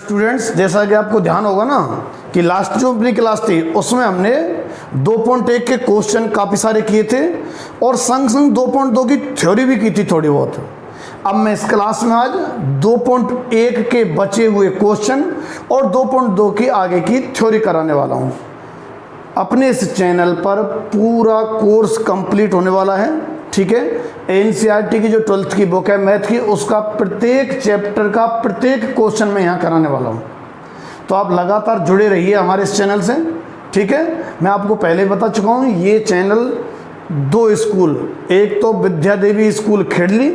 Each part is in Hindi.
स्टूडेंट्स, जैसा कि आपको ध्यान होगा ना कि लास्ट जो अपनी क्लास थी उसमें हमने 2.1 के क्वेश्चन काफ़ी सारे किए थे और संग संग 2.2 की थ्योरी भी की थी थोड़ी बहुत। अब मैं इस क्लास में आज 2.1 के बचे हुए क्वेश्चन और 2.2 की आगे की थ्योरी कराने वाला हूँ। अपने इस चैनल पर पूरा कोर्स कंप्लीट होने वाला है, ठीक है। एनसीईआरटी की जो 12th की बुक है मैथ की, उसका प्रत्येक चैप्टर का प्रत्येक क्वेश्चन मैं यहाँ कराने वाला हूँ। तो आप लगातार जुड़े रहिए हमारे इस चैनल से, ठीक है। मैं आपको पहले बता चुका हूँ ये चैनल दो स्कूल, एक तो विद्या देवी स्कूल खेड़ली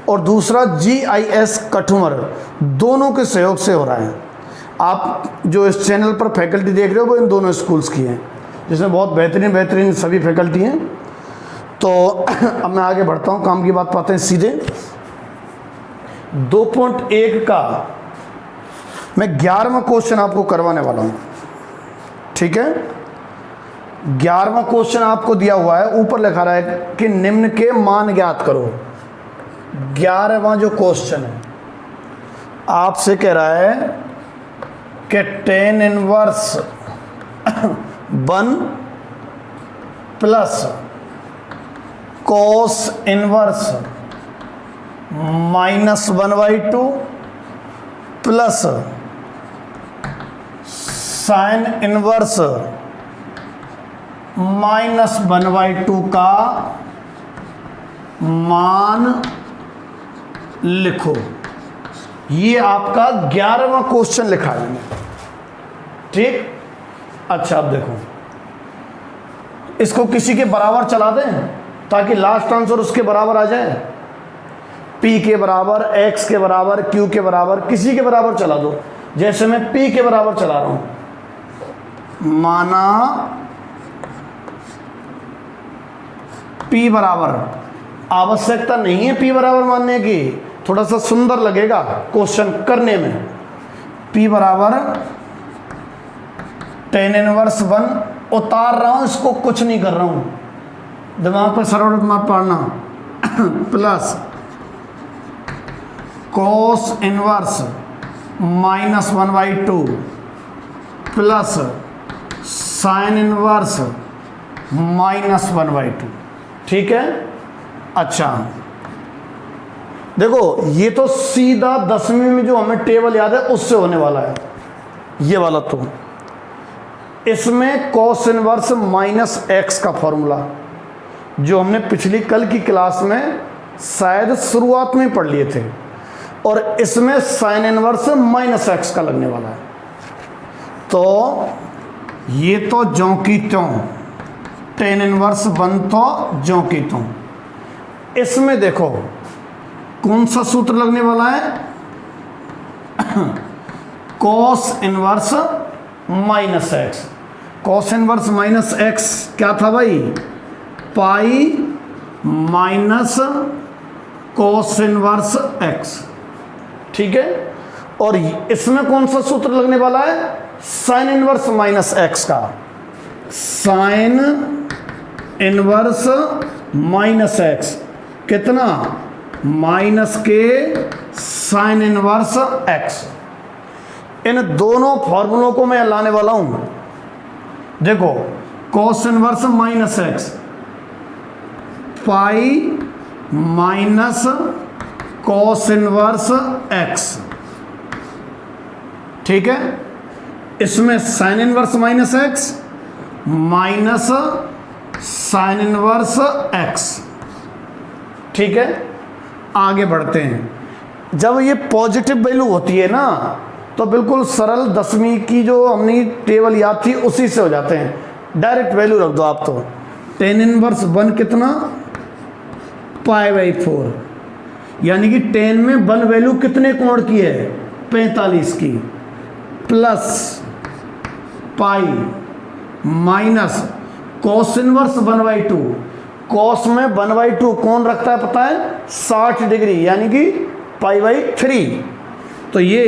और दूसरा GIS कठुमर, दोनों के सहयोग से हो रहा है। आप जो इस चैनल पर फैकल्टी देख रहे हो वो इन दोनों स्कूल्स की हैं, जिसमें बहुत बेहतरीन सभी फैकल्टी हैं। तो अब मैं आगे बढ़ता हूँ, काम की बात पाते हैं सीधे। 2.1 का मैं 11वां क्वेश्चन आपको करवाने वाला हूँ, ठीक है। 11वां क्वेश्चन आपको दिया हुआ है, ऊपर लिखा रहा है कि निम्न के मान ज्ञात करो। 11वां जो क्वेश्चन है आपसे कह रहा है कि tan inverse 1 plus cos inverse -1/2 plus sin inverse -1/2 का मान लिखो। ये आपका 11वां क्वेश्चन लिखा है मैंने, ठीक। अच्छा, अब देखो, इसको किसी के बराबर चला दें ताकि लास्ट आंसर उसके बराबर आ जाए। P के बराबर, X के बराबर, Q के बराबर, किसी के बराबर चला दो। जैसे मैं P के बराबर चला रहा हूं, माना P बराबर, आवश्यकता नहीं है P बराबर मानने की, थोड़ा सा सुंदर लगेगा क्वेश्चन करने में। P बराबर tan इनवर्स 1 उतार रहा हूं, इसको कुछ नहीं कर रहा हूं, दिमाग पर सरल मत पढ़ना, plus cos inverse -1/2 plus sin inverse -1/2, ठीक है। अच्छा देखो, ये तो सीधा 10वीं में जो हमें टेबल याद है उससे होने वाला है ये वाला। तो इसमें cos इनवर्स -x का फॉर्मूला जो हमने पिछली कल की क्लास में शायद शुरुआत में पढ़ लिए थे, और इसमें sin इनवर्स -x का लगने वाला है। तो ये तो ज्यों की त्यों, tan इनवर्स 1 तो ज्यों की त्यों। इसमें देखो कौन सा सूत्र लगने वाला है, cos inverse -x। cos inverse -x क्या था भाई, pi minus cos inverse x, ठीक है। और इसमें कौन सा सूत्र लगने वाला है, sin इनवर्स -x का, sin इनवर्स -x कितना, माइनस के sin इनवर्स x। इन दोनों फॉर्मूलों को मैं लाने वाला हूं। देखो cos inverse -x pi minus cos inverse x, ठीक है। इसमें sin inverse -x minus sin inverse x, ठीक है। आगे बढ़ते हैं। जब ये पॉजिटिव वैल्यू होती है ना तो बिल्कुल सरल 10वीं की जो हमने टेबल याद थी उसी से हो जाते हैं। डायरेक्ट वैल्यू रख दो आप। तो tan इनवर्स 1 कितना, π/4, यानी कि tan में 1 वैल्यू कितने कोण की है, 45 की, plus pi minus cos inverse 1/2। cos में 1/2 कौन रखता है पता है, 60 डिग्री, यानी कि π/3। तो ये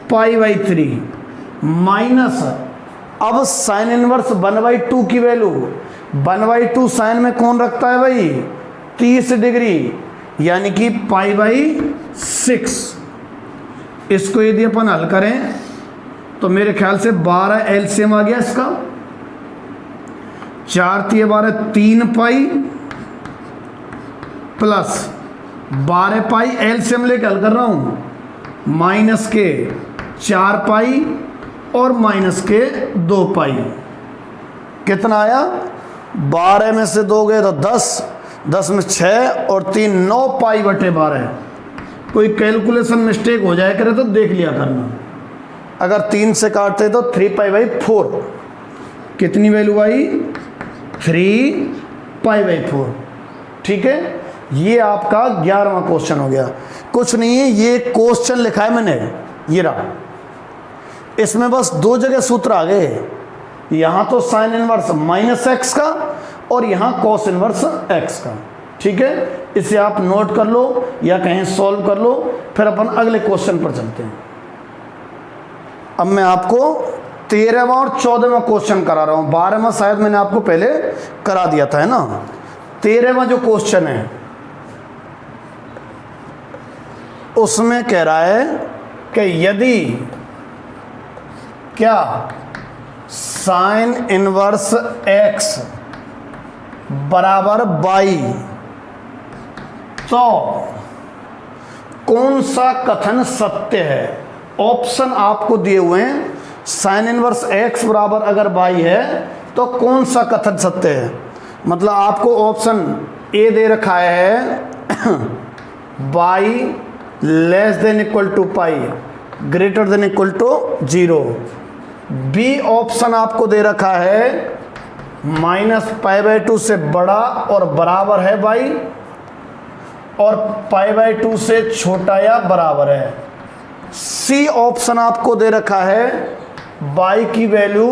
π/3 माइनस, अब sin इनवर्स 1/2 की वैल्यू, 1/2 साइन में कौन रखता है भाई, 30 डिग्री, यानी कि π/6। इसको यदि अपन हल करें तो मेरे ख्याल से 12 एलसीएम आ गया इसका, 4 × 12 3 पाई प्लस 12 पाई एलसीएम लेके हल कर रहा हूँ, माइनस के 4 पाई और माइनस के 2 पाई। कितना आया? 12 में से 2 गए तो 10, 10 में 6 और 3 9 पाई बटे 12। कोई कैलकुलेशन मिस्टेक हो जाए करे तो देख लिया करना। अगर 3 से काटते तो 3 पाई बाई 4, कितनी वैल्यू आई? 3 pi by 4। ठीक है, ये आपका 11वां क्वेश्चन हो गया। कुछ नहीं है, ये क्वेश्चन लिखा है मैंने, ये रहा। इसमें बस 2 जगह सूत्र आ गए, यहाँ तो साइन इनवर्स माइनस एक्स का और यहाँ कॉस इनवर्स एक्स का। ठीक है, इसे आप नोट कर लो या कहीं सॉल्व कर लो, फिर अपन अगले क्वेश्चन पर चलते हैं। अब मैं आपको 13वां और 14वां क्वेश्चन करा रहा हूँ। 12वां शायद मैंने आपको पहले करा दिया था, है ना। 13वां जो क्वेश्चन है उसमें कह रहा है कि यदि क्या साइन इनवर्स एक्स बराबर बाई, तो कौन सा कथन सत्य है। ऑप्शन आपको दिए हुए हैं, साइन इनवर्स एक्स बराबर अगर बाई है तो कौन सा कथन सत्य है। मतलब आपको ऑप्शन ए दे रखा है by less than equal to pi greater than equal to 0। B option आपको दे रखा है माइनस पाई बाई 2 से बड़ा और बराबर है बाई, और पाई बाई 2 से छोटा या बराबर है। सी ऑप्शन आपको दे रखा है बाई की वैल्यू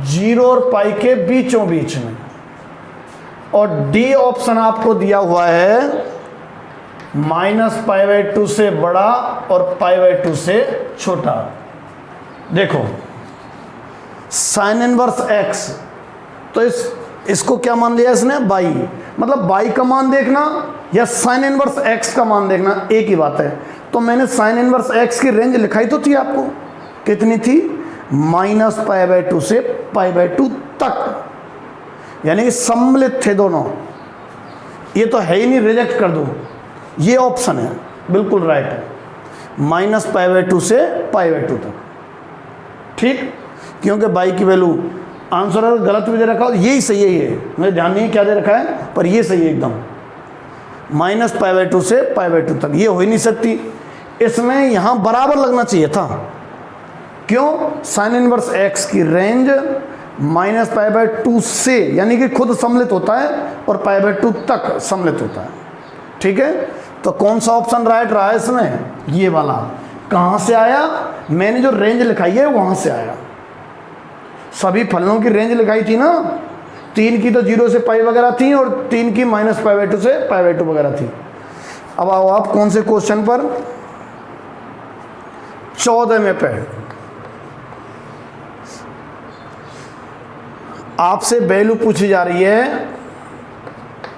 0 और पाई के बीचों बीच में, और डी ऑप्शन आपको दिया हुआ है माइनस पाई बाई 2 से बड़ा और पाई बाई 2 से छोटा। देखो साइन इनवर्स एक्स, तो इसको क्या मान लिया इसने? बाई। मतलब बाई का मान देखना या साइन इनवर्स एक्स का मान देखना एक ही बात है। तो मैंने साइन इनवर्स एक्स की रेंज लिखाई तो थी आपको, कितनी थी? माइनस पाई बाई 2 से पाई बाई 2 तक, यानी कि सम्मिलित थे दोनों। ये तो है ही नहीं, रिजेक्ट कर दो। ये ऑप्शन है, बिल्कुल राइट है, माइनस पाई बाई 2 से पाई बाई 2 तक। ठीक, क्योंकि बाई की वैल्यू आंसर अगर गलत भी दे रखा हो यही सही है, ये मुझे ध्यान नहीं क्या दे रखा है, पर ये सही है एकदम, माइनस पाई बाई 2 से पाई बाई 2 तक। ये हो ही नहीं सकती, इसमें यहाँ बराबर लगना चाहिए था। क्यों? साइन इनवर्स एक्स की रेंज माइनस पाई बाई 2 से, यानी कि खुद सम्मिलित होता है, और पाई बाई 2 तक सम्मिलित होता है। ठीक है, तो कौन सा ऑप्शन राइट रहा है इसमें? ये वाला। कहाँ से आया? मैंने जो रेंज लिखाई है वहाँ से आया। सभी फलनों की रेंज लिखाई थी ना, 3 की तो 0 से पाई वगैरह थी, और 3 की माइनस पाई बाई 2 से पाई बाई 2 वगैरह थी। अब आओ आप कौन से क्वेश्चन पर? 14वें पे आपसे वैल्यू पूछी जा रही है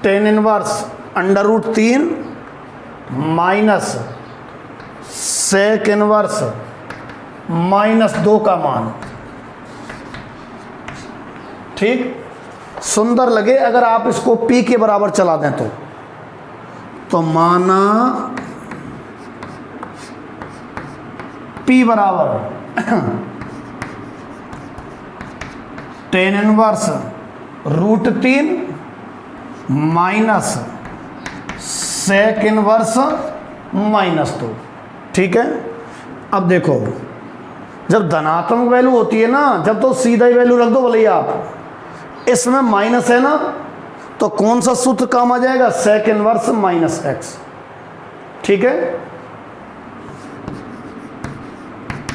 tan inverse under root 3 minus sec inverse -2 का मान। ठीक, सुंदर लगे अगर आप इसको p के बराबर चला दें तो माना p बराबर tan inverse root 3 minus sec inverse -2। ठीक है, अब देखो जब धनात्मक वैल्यू होती है ना, जब तो सीधा ही वैल्यू रख दो भले ही आप। इसमें माइनस है ना, तो कौन सा सूत्र काम आ जाएगा? Sec inverse minus x. ठीक है,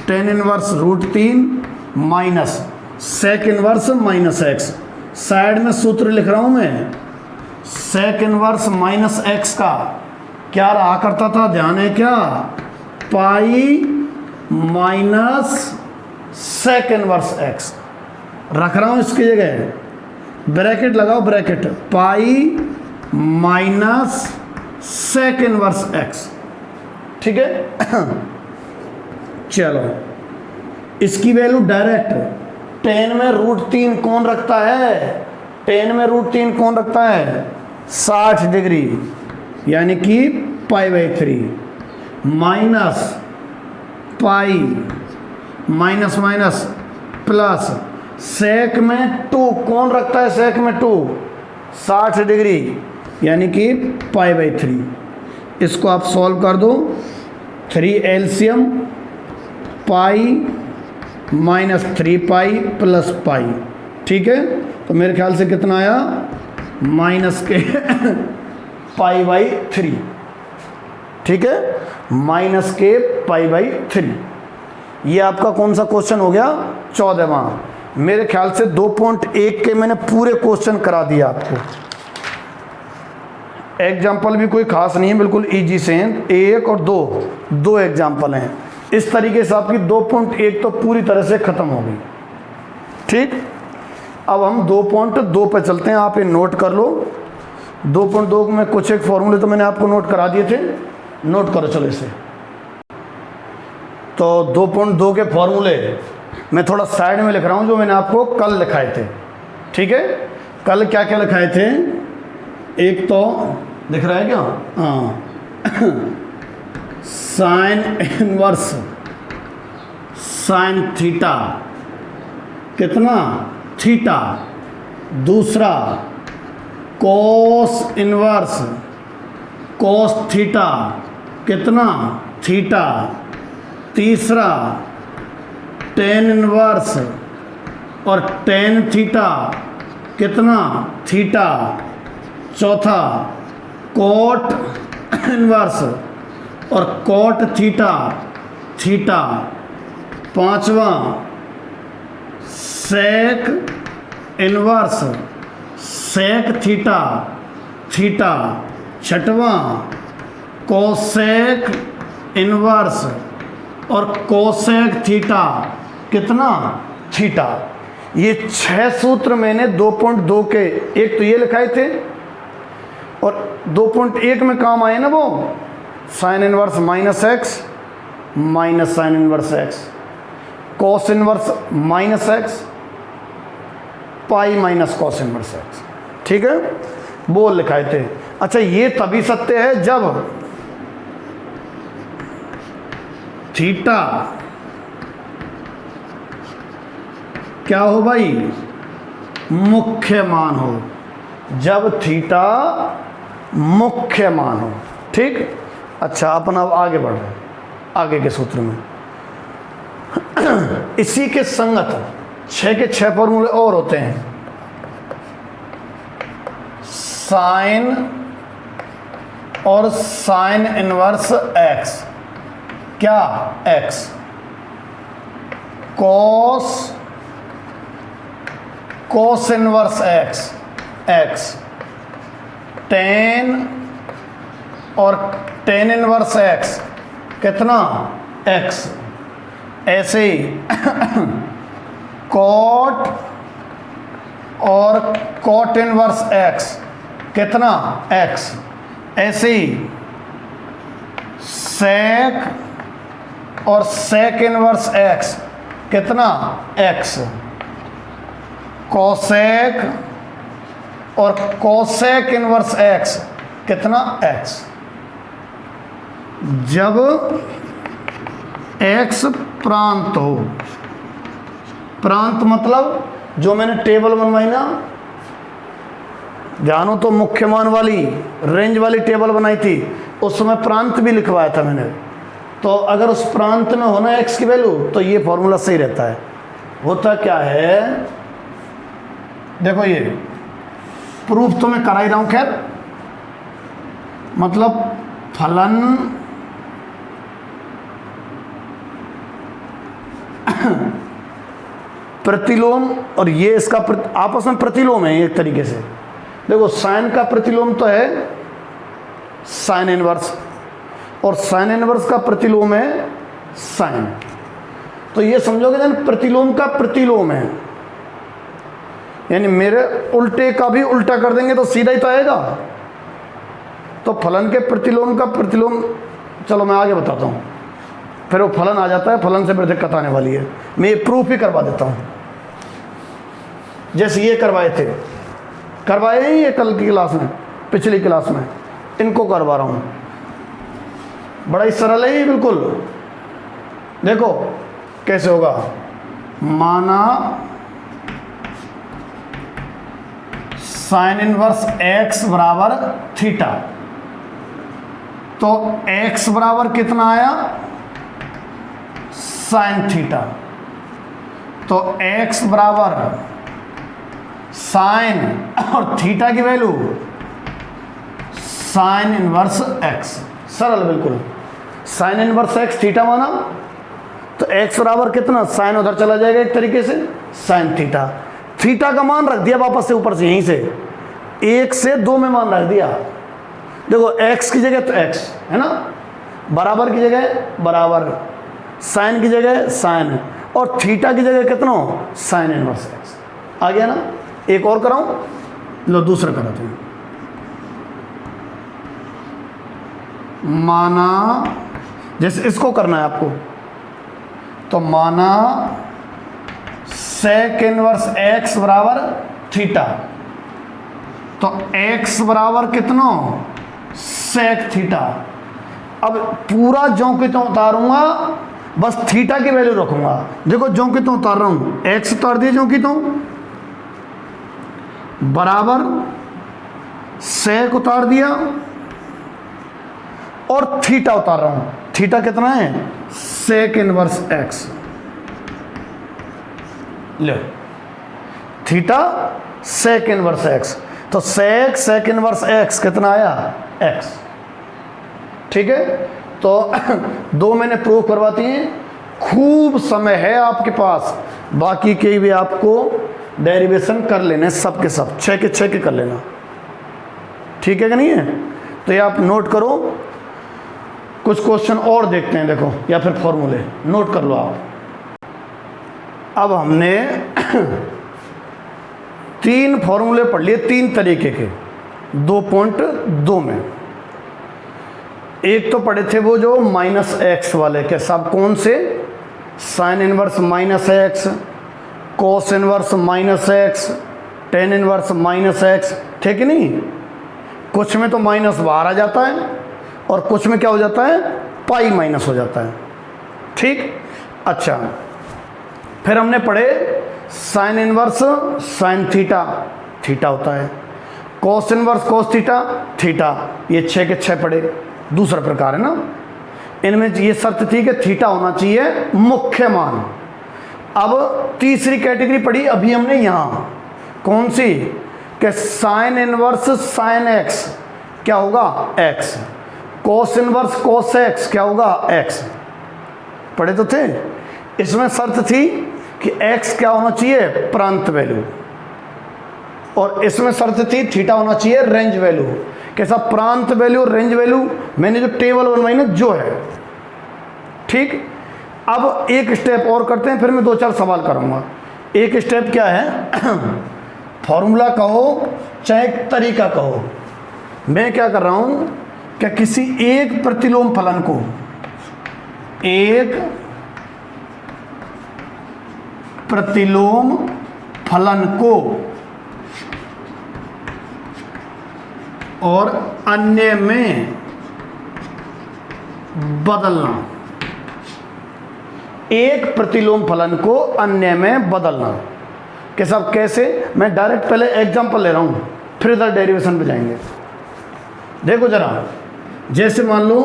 tan inverse root 3 minus sec inverse minus x. Side में सूत्र लिख रहा हूं मैं, सेक इनवर्स माइनस एक्स का क्या रहा करता था, ध्यान है क्या? Pi minus sec inverse x रख रहा हूं इसकी जगह, ब्रैकेट लगाओ, bracket, pi minus sec inverse x. ठीक है, चलो इसकी वैल्यू डायरेक्ट tan में √3 कौन रखता है, tan में √3 कौन रखता है 60 डिग्री, यानी कि π/3 minus pi minus minus plus sec में 2 कौन रखता है सेक में 2 60 डिग्री, यानी कि π/3। इसको आप सॉल्व कर दो, 3 LCM pi minus 3 pi plus pi, ठीक है। तो मेरे ख्याल से कितना आया माइनस के π/3, ठीक है, माइनस के π/3। ये आपका कौन सा क्वेश्चन हो गया 14वां। मेरे ख्याल से 2.1 के मैंने पूरे क्वेश्चन करा दिया आपको। एग्जाम्पल भी कोई खास नहीं है, बिल्कुल इजी से हैं, 1 और 2 एग्जाम्पल हैं। इस तरीके से आपकी 2.1 तो पूरी तरह से ख़त्म हो गई, ठीक। अब हम 2.2 पे चलते हैं, आप ये नोट कर लो। 2.2 में कुछ एक फॉर्मूले तो मैंने आपको नोट करा दिए थे, नोट करो चलो इसे। तो 2.2 के फॉर्मूले मैं थोड़ा साइड में लिख रहा हूँ, जो मैंने आपको कल लिखाए थे, ठीक है। कल क्या क्या लिखाए थे, एक तो दिख रहा है क्या, हाँ साइन इनवर्स साइन थीटा कितना थीटा, दूसरा कोस इनवर्स कोस थीटा कितना थीटा, तीसरा टेन इनवर्स और टेन थीटा कितना थीटा, चौथा कोट इनवर्स और कोट थीटा थीटा, पांचवा sec inverse sec theta theta, छठवां कोसेक इनवर्स और कोसेक थीटा कितना थीटा। ये 6 सूत्र मैंने 2.2 के, एक तो ये लिखाए थे और 2.1 में काम आए ना वो sine inverse minus x minus sign inverse x, cos inverse minus x pi minus cos inverse x, ठीक है, वो लिखाए थे। अच्छा ये तभी सत्य है जब थीटा क्या हो भाई मुख्य मान हो, जब थीटा मुख्य मान हो, ठीक। अच्छा अपन अब आगे बढ़ रहे हैं आगे के सूत्र में। इसी के संगत 6 के 6 फॉर्मूले और होते हैं। साइन और साइन इनवर्स एक्स क्या एक्स, कॉस कोस इनवर्स एक्स एक्स, टेन और टेन इनवर्स एक्स कितना एक्स, ऐसे ही कॉट और कॉट इनवर्स एक्स कितना एक्स, ऐसे ही सेक और सेक इनवर्स एक्स कितना एक्स, कोसेक और कोसेक इनवर्स एक्स कितना एक्स। जब एक्स प्रांत हो, प्रांत मतलब जो मैंने टेबल बनवाई ना, ध्यान हो तो मुख्य मान वाली रेंज वाली टेबल बनाई थी, उसमें प्रांत भी लिखवाया था मैंने। तो अगर उस प्रांत में होना एक्स की वैल्यू तो ये फॉर्मूला सही रहता है। होता क्या है देखो, ये प्रूफ तो मैं करा ही रहा हूं, खैर मतलब फलन प्रतिलोम और ये इसका आपस में प्रतिलोम है एक तरीके से। देखो साइन का प्रतिलोम तो है साइन इनवर्स और साइन इनवर्स का प्रतिलोम है साइन, तो ये समझोगे ना प्रतिलोम का प्रतिलोम है, यानी मेरे उल्टे का भी उल्टा कर देंगे तो सीधा ही तो आएगा। तो फलन के प्रतिलोम का प्रतिलोम, चलो मैं आगे बताता हूँ। फिर वो फलन आ जाता है, फलन से फिर दिक्कत आने वाली है। मैं ये प्रूफ ही करवा देता हूँ। जैसे ये करवाए हैं ये कल की क्लास में, पिछली क्लास में, इनको करवा रहा हूँ। बड़ा ही सरल है ये बिल्कुल। देखो कैसे होगा। माना साइन इनवर्स x बराबर थीटा, तो x बराबर कितना आया, साइन थीटा। तो x बराबर साइन और थीटा की वैल्यू साइन इनवर्स x। सरल बिल्कुल। साइन इनवर्स x थीटा माना तो x बराबर कितना, साइन उधर चला जाएगा एक तरीके से, साइन थीटा। थीटा का मान रख दिया वापस से ऊपर से, यहीं से 1 से 2 में मान रख दिया। देखो x की जगह तो x है ना, बराबर की जगह बराबर, साइन की जगह साइन, और थीटा की जगह कितना, साइन इनवर्स x। आ गया ना। एक और कराऊं, लो दूसरा कराते हैं। माना जैसे इसको करना है आपको, तो माना सेक इनवर्स x बराबर थीटा, तो x बराबर कितना, सेक थीटा। अब पूरा ज्यों के त्यों उतारूंगा, बस थीटा की वैल्यू रखूंगा। देखो ज्यों के त्यों उतार रहा हूं, x उतार दिया ज्यों की त्यों, बराबर सेक उतार दिया, और थीटा उतार रहा हूं। थीटा कितना है, सेक इनवर्स x। लो थीटा सेक इनवर्स x, तो सेक इनवर्स x कितना आया, x। ठीक है, तो 2 मैंने प्रूव करवाती हैं। खूब समय है आपके पास, बाकी के भी आपको डेरिवेशन कर लेने सब के सब, 6 के 6 के कर लेना। ठीक है कि नहीं है। तो ये आप नोट करो। कुछ क्वेश्चन और देखते हैं, देखो, या फिर फॉर्मूले नोट कर लो आप। अब हमने 3 फॉर्मूले पढ़ लिए, 3 तरीके के 2.2 में। एक तो पढ़े थे वो जो -x वाले के, सब कौन से, sine inverse -x, cos inverse -x, tan inverse -x। ठीक है नहीं, कुछ में तो माइनस बाहर आ जाता है और कुछ में क्या हो जाता है, पाई माइनस हो जाता है। ठीक, अच्छा, फिर हमने पढ़े sign inverse sine theta, theta होता है, कोस इनवर्स कोस थीटा, थीटा। ये 6 के 6 पढ़े। दूसरा प्रकार है ना, इनमें ये शर्त थी कि थीटा होना चाहिए मुख्य मान। अब तीसरी कैटेगरी पढ़ी अभी हमने यहाँ, कौन सी, कि साइन इनवर्स साइन x क्या होगा, x, कोस इनवर्स कोस x क्या होगा, x। पढ़े तो थे। इसमें शर्त थी कि x क्या होना चाहिए, प्रांत वैल्यू, और इसमें शर्त थी थीटा होना चाहिए रेंज वैल्यू। कैसा, प्रांत वैल्यू रेंज वैल्यू। मैंने जो टेबल बनवाई ना, जो है। ठीक, अब एक स्टेप और करते हैं, फिर मैं 2-4 सवाल करूंगा। एक स्टेप क्या है, फॉर्मूला कहो चाहे तरीका कहो, मैं क्या कर रहा हूं कि किसी एक प्रतिलोम फलन को, एक प्रतिलोम फलन को और अन्य में बदलना, एक प्रतिलोम फलन को अन्य में बदलना। कि सब कैसे, मैं डायरेक्ट पहले एग्जांपल ले रहा हूं, फिर इधर डेरिवेशन पे जाएंगे। देखो जरा, जैसे मान लो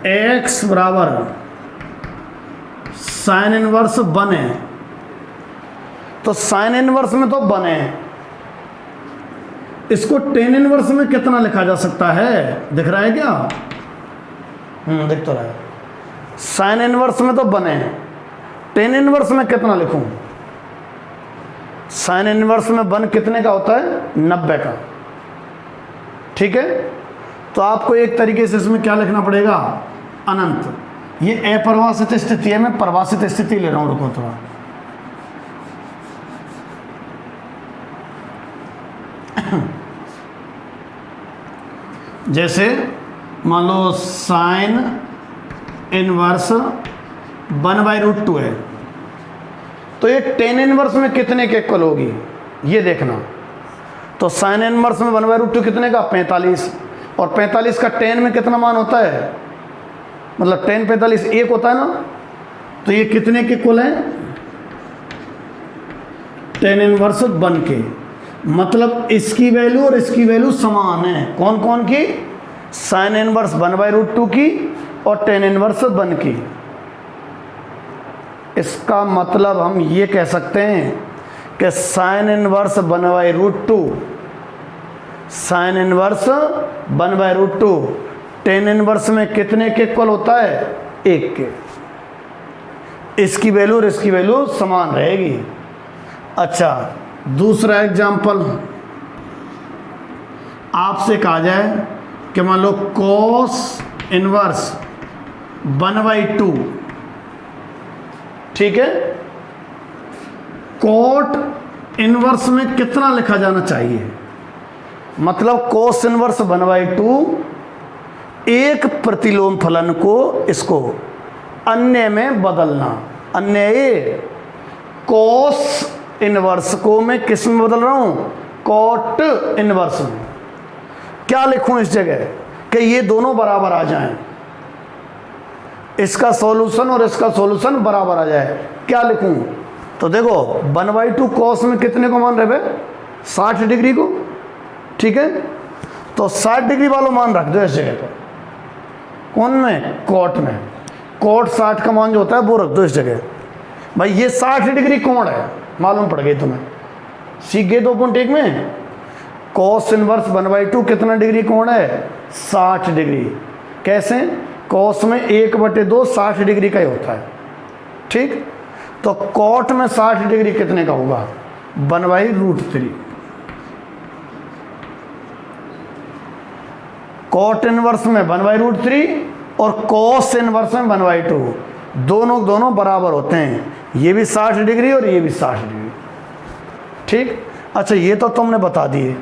x बराबर साइन इनवर्स बने, तो साइन इनवर्स में तो बने, इसको टेन इनवर्स में कितना लिखा जा सकता है, दिख रहा है क्या, दिख तो रहा है। साइन इनवर्स में तो बने, टेन इनवर्स में कितना लिखूं, साइन इनवर्स में बन कितने का होता है, 90 का। ठीक है, तो आपको एक तरीके से इसमें क्या लिखना पड़ेगा, अनंत। ये अपरिभाषित स्थिति है, मैं परिभाषित स्थिति ले रहा हूं, रुको थोड़ा। जैसे मान लो साइन इनवर्स 1/√2 है, तो ये टेन इनवर्स में कितने के इक्वल होगी ये देखना। तो साइन इनवर्स में 1/√2 कितने का 45, और 45 का टेन में कितना मान होता है, मतलब टेन 45 1 होता है ना, तो ये कितने के इक्वल है, टेन इनवर्स 1 के। मतलब इसकी वैल्यू और इसकी वैल्यू समान है। कौन कौन की, साइन इनवर्स 1/√2 की और टेन इनवर्स 1 की। इसका मतलब हम ये कह सकते हैं कि sine inverse 1/√2, sine inverse 1/√2 ten inverse में कितने के इक्वल होता है, 1 के। इसकी वैल्यू और इसकी वैल्यू समान रहेगी। अच्छा, दूसरा एग्जाम्पल आपसे कहा जाए कि मान लो कॉस इनवर्स 1/2, ठीक है, कॉट इनवर्स में कितना लिखा जाना चाहिए, मतलब कॉस इनवर्स 1/2 एक प्रतिलोम फलन को इसको अन्य में बदलना। अन्य कॉस इनवर्स को मैं किस में बदल रहा हूं, कॉट इनवर्स में। क्या लिखूं इस जगह कि ये दोनों बराबर आ जाएं, इसका सॉल्यूशन और इसका सॉल्यूशन बराबर आ जाए। क्या लिखूं, तो देखो 1/2 कॉस में कितने को मान रहे, 60 डिग्री को, ठीक है, तो 60 डिग्री वाला मान रख दो इस जगह पर। कौन में, कॉट में। कॉट 60 का मान जो होता है वो रख दो इस जगह। भाई ये 60 डिग्री कोण है, मालूम पड़ गई तुम्हें, सीख गए 2.1 में। कॉस इनवर्स 1/2 कितना डिग्री कोण है, 60 डिग्री। कैसे, कॉस में 1/2 60 डिग्री का ही होता है, ठीक। तो कॉट में 60 डिग्री कितने का होगा, 1/√3। कॉट इनवर्स में 1/√3 और कॉस इनवर्स में 1/2, दोनों बराबर होते हैं। ये भी 60 डिग्री और ये भी 60 डिग्री, ठीक। अच्छा, ये तो तुमने बता दिए।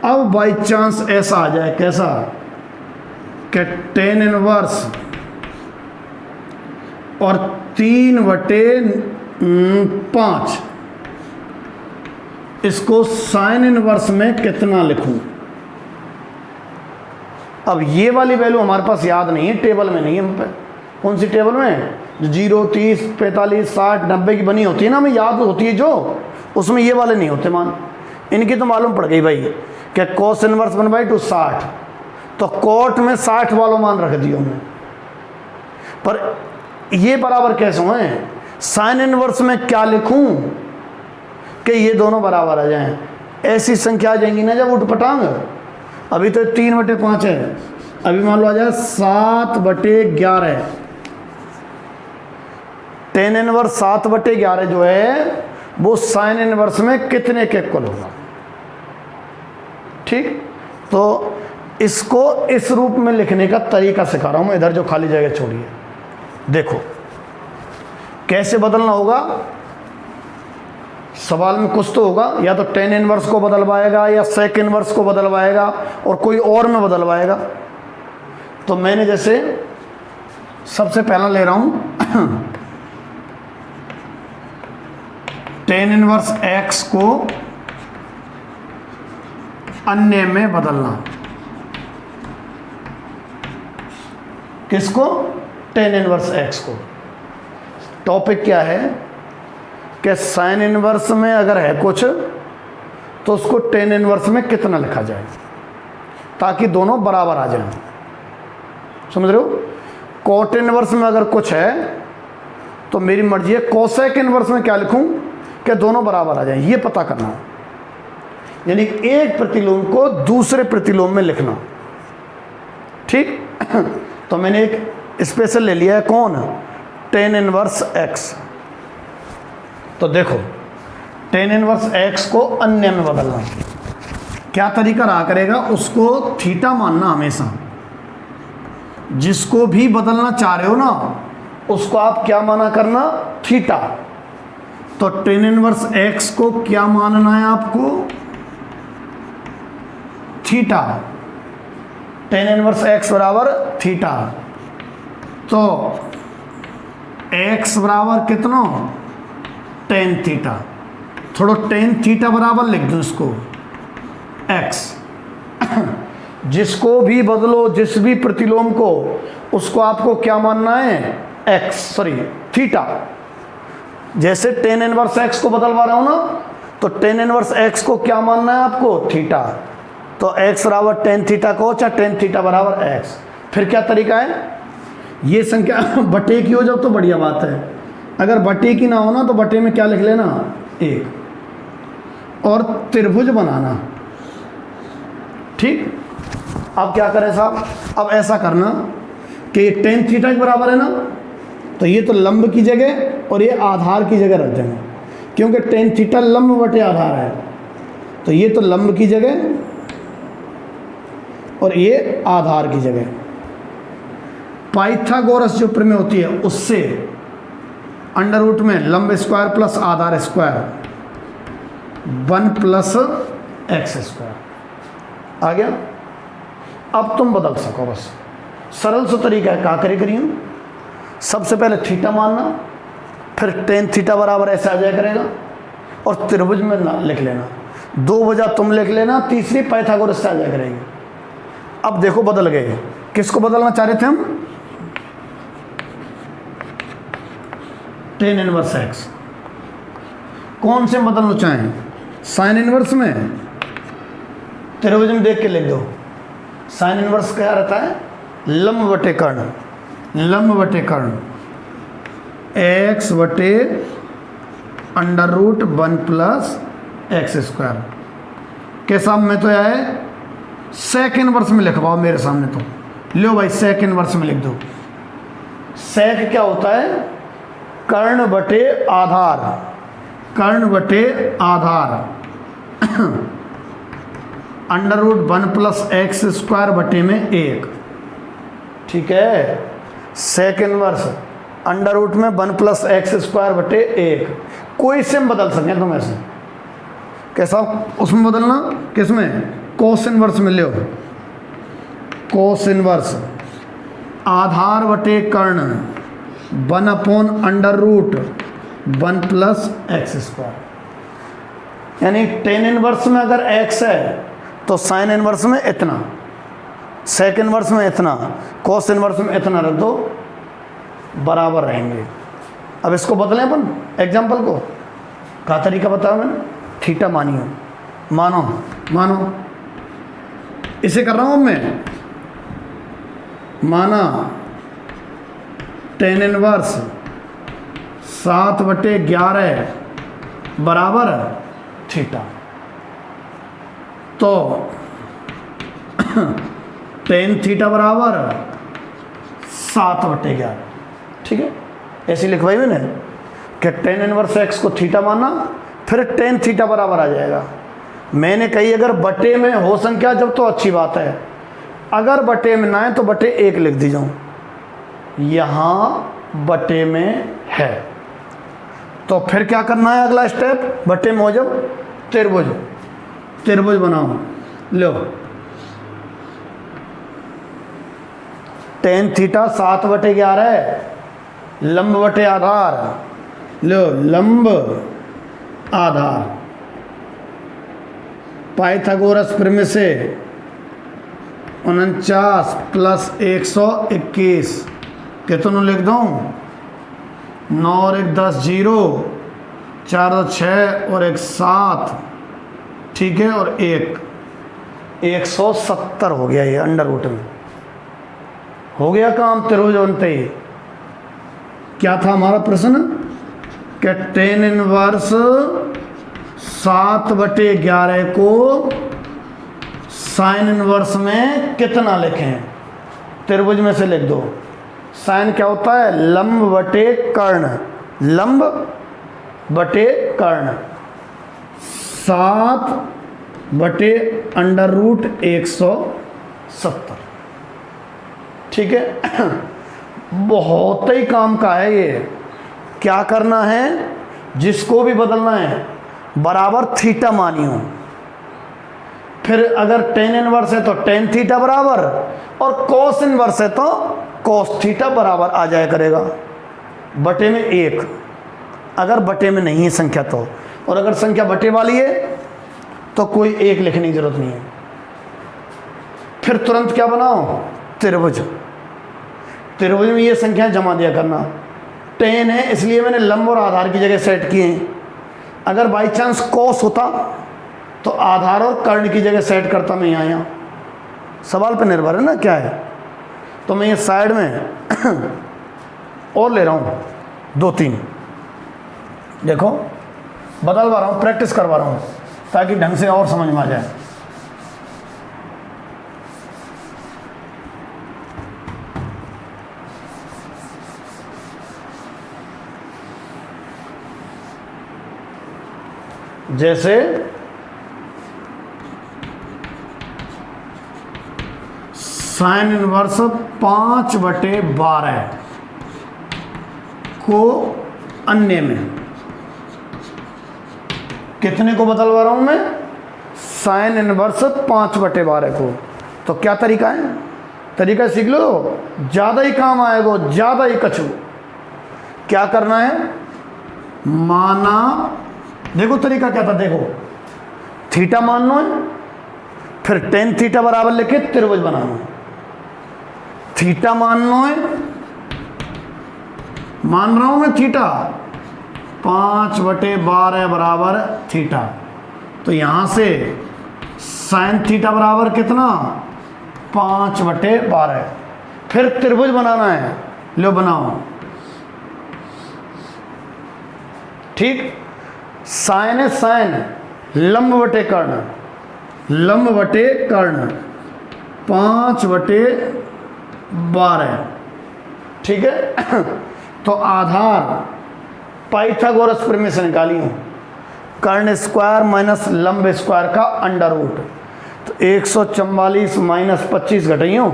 अब बाई चांस ऐसा आ जाए, कैसा, कि टेन इनवर्स और 3/5 इसको साइन इनवर्स में कितना लिखूं। अब ये वाली वैल्यू हमारे पास याद नहीं है, टेबल में नहीं है हम पे। कौन सी टेबल में, 0, 30, 45, 60, 90 की बनी होती है ना, हमें याद होती है जो, उसमें ये वाले नहीं होते मान। इनकी तो मालूम पड़ गई भाई कि कॉस इनवर्स 1/2 60, तो कॉट में 60 वालों मान रख दियो हमने। पर ये बराबर कैसे हुए, साइन इनवर्स में क्या लिखूं कि ये दोनों बराबर आ जाएं। ऐसी संख्या आ जाएंगी ना जब उठपटांग। अभी तो 3/5 है, अभी मान लो आ जाए 7/11। टेन इनवर्स 7/11 जो है वो साइन इनवर्स में कितने के इक्वल होगा, ठीक। तो इसको इस रूप में लिखने का तरीका सिखा रहा हूं मैं, इधर जो खाली जगह छोड़िए। देखो कैसे बदलना होगा, सवाल में कुछ तो होगा, या तो टेन इनवर्स को बदलवाएगा या सेक इनवर्स को बदलवाएगा और कोई और में बदलवाएगा। तो मैंने जैसे सबसे पहला ले रहा हूं टेन इनवर्स एक्स को अन्य में बदलना। किसको, टेन इनवर्स एक्स को। टॉपिक क्या है कि साइन इनवर्स में अगर है कुछ तो उसको टेन इनवर्स में कितना लिखा जाए ताकि दोनों बराबर आ जाएं। समझ रहे हो, कॉट इनवर्स में अगर कुछ है तो मेरी मर्जी है कोसेक इनवर्स में क्या लिखूं कि दोनों बराबर आ जाएं, ये पता करना। यानी एक प्रतिलोम को दूसरे प्रतिलोम में लिखना, ठीक। तो मैंने एक स्पेशल ले लिया है, कौन, टेन इनवर्स एक्स। तो देखो टेन इनवर्स एक्स को अन्य में बदलना, क्या तरीका रहा करेगा, उसको थीटा मानना हमेशा। जिसको भी बदलना चाह रहे हो ना उसको आप क्या माना करना, थीटा। तो टेन इनवर्स एक्स को क्या मानना है आपको, थीटा। टेन इनवर्स एक्स बराबर थीटा। तो x बराबर कितना, टेन थीटा। थोड़ा टेन थीटा बराबर लिख दूँ इसको x। जिसको भी बदलो, जिस भी प्रतिलोम को, उसको आपको क्या मानना है, थीटा। जैसे टेन इनवर्स x को बदलवा रहा हूं ना, तो टेन इनवर्स x को क्या मानना है आपको, थीटा। तो x बराबर टेन थीटा को, चाहे टेन थीटा बराबर x। फिर क्या तरीका है, ये संख्या बटे की हो जाओ तो बढ़िया बात है, अगर बटे की ना हो ना तो बटे में क्या लिख लेना, एक, और त्रिभुज बनाना। ठीक, अब क्या करें साहब, अब ऐसा करना कि टेन थीटा के बराबर है ना, तो ये तो लंब की जगह और ये आधार की जगह रख देंगे, क्योंकि टेन थीटा लंब बटे आधार है। तो ये तो लंब की जगह और ये आधार की जगह। पाइथागोरस जो प्रमेय होती है उससे अंडर रूट में लंब स्क्वायर प्लस आधार स्क्वायर 1 प्लस एक्स स्क्वायर आ गया। अब तुम बदल सको, बस सरल सा तरीका है, क्या करिए, सबसे पहले थीटा मानना, फिर टेन थीटा बराबर ऐसे आ जाया करेगा, और त्रिभुज में ना लिख लेना, दो वजह तुम लिख लेना, तीसरी पाइथागोरस से आ जाया करेगी। अब देखो बदल गए, किसको बदलना चाह रहे थे हम, टेन इनवर्स एक्स। कौन से बदलना चाहें, साइन इनवर्स में, त्रिभुज में देख के लिख दो। साइन इनवर्स क्या रहता है, लंब बटे कर्ण, लंब बटे कर्ण एक्स बटे under root 1 plus x square. के साथ में तो यह है सेक इनवर्स में लिखवाओ मेरे सामने, तो लो भाई सेक इनवर्स में लिख दो। सेक क्या होता है, कर्ण बटे आधार, कर्ण बटे आधार under root 1 plus x square बटे में 1। ठीक है, सेक इनवर्स अंडर रूट में 1 प्लस एक्स स्क्वायर बटे 1। कोई से हम बदल सकें तुम ऐसे, कैसा उसमें बदलना, किसमें, कोस इनवर्स में लो, कोस इनवर्स आधार बटे कर्ण 1 upon under root 1 plus x square. यानी टेन इनवर्स में अगर x है तो साइन इनवर्स में इतना, सेक इनवर्स में इतना, कोस इनवर्स में इतना रख दो, बराबर रहेंगे। अब इसको बदलें अपन, एग्जाम्पल को क्या तरीका बताया मैंने, थीटा मानियो, मानो मानो इसे कर रहा हूँ मैं, माना टेन इनवर्स 7/11 बराबर थीटा। तो टेन थीटा बराबर 7/11। ठीक है, ऐसी लिखवाई मैंने कि टेन इनवर्स एक्स को थीटा माना, फिर टेन थीटा बराबर आ जाएगा। मैंने कही अगर बटे में हो संख्या जब तो अच्छी बात है, अगर बटे में ना है तो बटे 1 लिख दी जाऊँ, यहाँ बटे में है। तो फिर क्या करना है, अगला स्टेप, बटे में हो जब त्रिभुज, त्रिभुज बनाओ। लो टेन थीटा 7/11 है, लंब बटे आधार, लो लंब आधार, पाइथागोरस प्रमेय से 49 प्लस 121 कितनों लिख दूँ, 9 और 1 10 0, 4 और 6 और 1 7, ठीक है, और 170 हो गया, ये अंडर रूट में हो गया काम त्रिभुज बनते ही। क्या था हमारा प्रश्न, कि टेन इनवर्स 7/11 को साइन इनवर्स में कितना लिखें, त्रिभुज में से लिख दो। साइन क्या होता है, लंब बटे कर्ण, लंब बटे कर्ण 7/√170। ठीक है, बहुत ही काम का है ये। क्या करना है, जिसको भी बदलना है बराबर थीटा मानियो, फिर अगर टेन इनवर्स है तो टेन थीटा बराबर, और कोस इनवर्स है तो कॉस थीटा बराबर आ जाया करेगा बटे में 1, अगर बटे में नहीं है संख्या तो, और अगर संख्या बटे वाली है तो कोई 1 लिखने की जरूरत नहीं है। फिर तुरंत क्या बनाओ, त्रिभुज। त्रिभुज में ये संख्या जमा दिया करना। 10 है इसलिए मैंने लंब और आधार की जगह सेट किए हैं। अगर बाई चांस कॉस होता तो आधार और कर्ण की जगह सेट करता मैं यहाँ। सवाल पे निर्भर है ना क्या है। तो मैं ये साइड में और ले रहा हूँ 2-3, देखो बदलवा रहा हूँ, प्रैक्टिस करवा रहा हूँ ताकि ढंग से और समझ में आ जाए। जैसे साइन इनवर्स 5/12 को अन्य में, कितने को बदलवा रहा हूं मैं, साइन इनवर्स 5/12 को। तो क्या तरीका है, तरीका सीख लो, ज़्यादा ही काम आएगा, ज़्यादा ही कछू। क्या करना है, माना, देखो तरीका क्या था, देखो थीटा मानना है, फिर टेन थीटा बराबर लेके त्रिभुज बनाना है। थीटा मानना है, मान रहा हूं मैं थीटा 5/12 बराबर थीटा। तो यहां से साइन थीटा बराबर कितना, 5/12। फिर त्रिभुज बनाना है, लो बनाओ। ठीक, साइन है, साइन लंब बटे कर्ण, लंब बटे कर्ण 5/12। ठीक है। तो आधार पाइथागोरस प्रमेय से निकाली हूँ, कर्ण स्क्वायर माइनस लंब स्क्वायर का अंडर रूट। तो 144 माइनस 25 घटाइयो,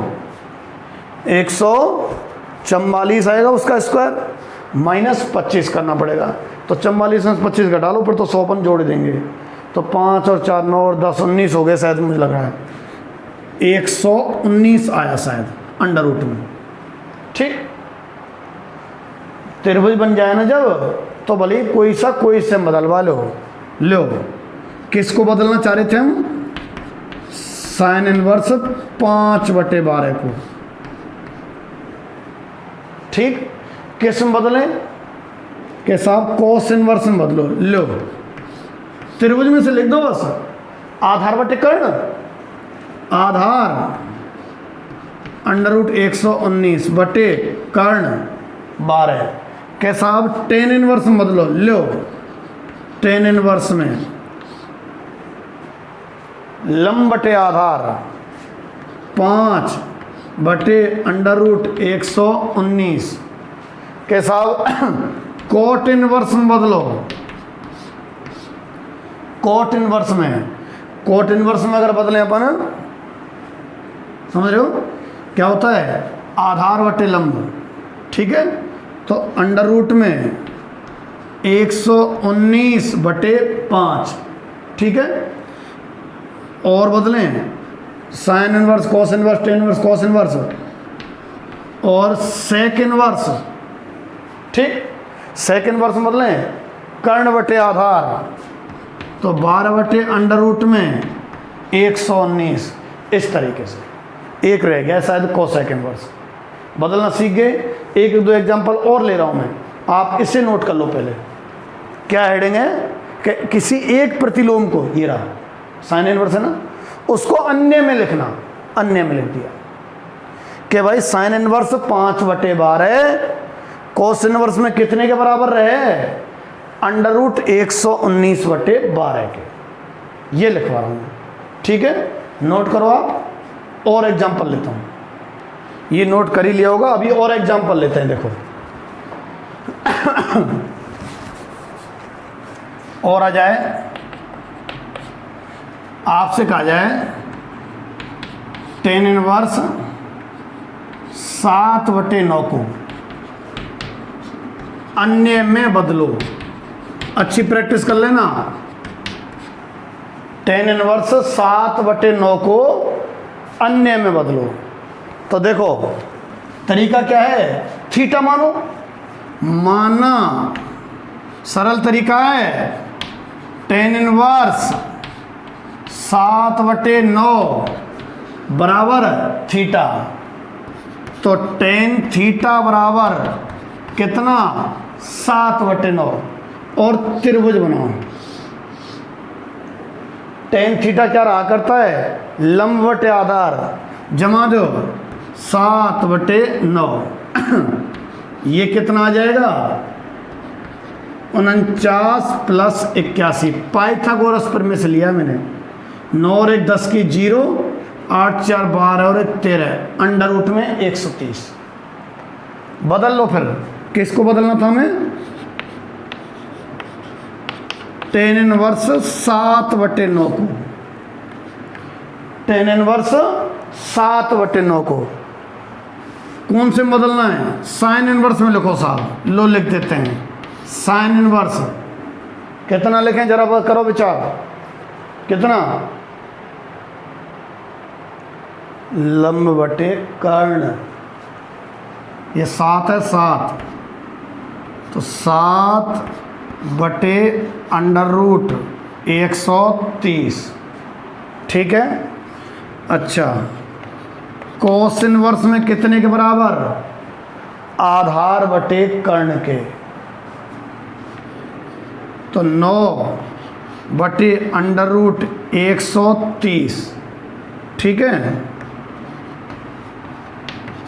144 आएगा उसका स्क्वायर, माइनस 25 करना पड़ेगा। तो 44 में 25 घटा लो, फिर तो 100 अपन जोड़ देंगे। तो 5 और 4 9 और 10 19 हो गए शायद, मुझे लग रहा है 119 आया शायद अंडर रूट में। ठीक, त्रिभुज बन जाए ना जब, तो भले कोई सा कोई से बदलवा लो। लो, किसको बदलना चाह रहे थे हम, साइन इनवर्स 5/12 को। ठीक, किस में बदलें, के साहब कोस इनवर्स में बदलो। लो, त्रिभुज में से लिख दो बस, आधार बटे कर्ण, आधार अंडर रूट 119 बटे कर्ण 12 के साहब टेन इनवर्स में बदलो। लो, टेन इनवर्स में लंब बटे आधार 5/√119 के साथ कोट इनवर्स में बदलो। कोट इनवर्स में, कोट इनवर्स में अगर बदलें अपन, समझ रहे हो क्या होता है, आधार बटे लंब। ठीक है, तो अंडर रूट में 119/5। ठीक है, और बदलें sine inverse, cos inverse, tan inverse, cos inverse और सेक इनवर्स। ठीक, सेक इनवर्स में बदलें कर्ण बटे आधार, तो 12/√119 इस तरीके से। एक रह गया शायद कोसेक इनवर्स, बदलना सीख गए। एक दो एग्जांपल और ले रहा हूं मैं, आप इसे नोट कर लो पहले। क्या हेडिंग है कि किसी एक प्रतिलोम को, ये रहा साइन इनवर्स है ना, उसको अन्य में लिखना। अन्य में लिख दिया कि भाई साइन इनवर्स 5/12 कोस इनवर्स में कितने के बराबर रहे, √119/12 के। ये लिखवा रहा हूं। ठीक है, नोट करो आप। और एग्जांपल लेता हूं, ये नोट कर ही लिया होगा। अभी और एग्जांपल लेते हैं, देखो और आ जाए, आपसे कहा जाए टेन इनवर्स 7/9 को अन्य में बदलो। अच्छी प्रैक्टिस कर लेना। टेन इनवर्स 7/9 को अन्य में बदलो। तो देखो तरीका क्या है, थीटा मानो, माना सरल तरीका है tan इनवर्स 7/9 बराबर थीटा। तो tan थीटा बराबर कितना, 7/9। और त्रिभुज बनाओ, tan थीटा क्या रहा करता है, लंब बटे आधार, जमा दो 7/9। ये कितना आ जाएगा, 49 + 81। पाइथागोरस पर में से लिया मैंने। 9 और 1 10 की 0, 8 4 12 और 1 13, अंडर रूट में 130। बदल लो फिर, किसको बदलना था हमें, tan इनवर्स 7/9 को, tan इनवर्स 7/9 को कौन से बदलना है, साइन इनवर्स में लिखो साहब। लो लिख देते हैं, साइन इनवर्स कितना लिखें जरा करो विचार, कितना, लंब बटे कर्ण, ये 7 है 7, तो 7/√130। ठीक है। अच्छा, कोस इनवर्स में कितने के बराबर, आधार बटे कर्ण के, तो 9/√130। ठीक है।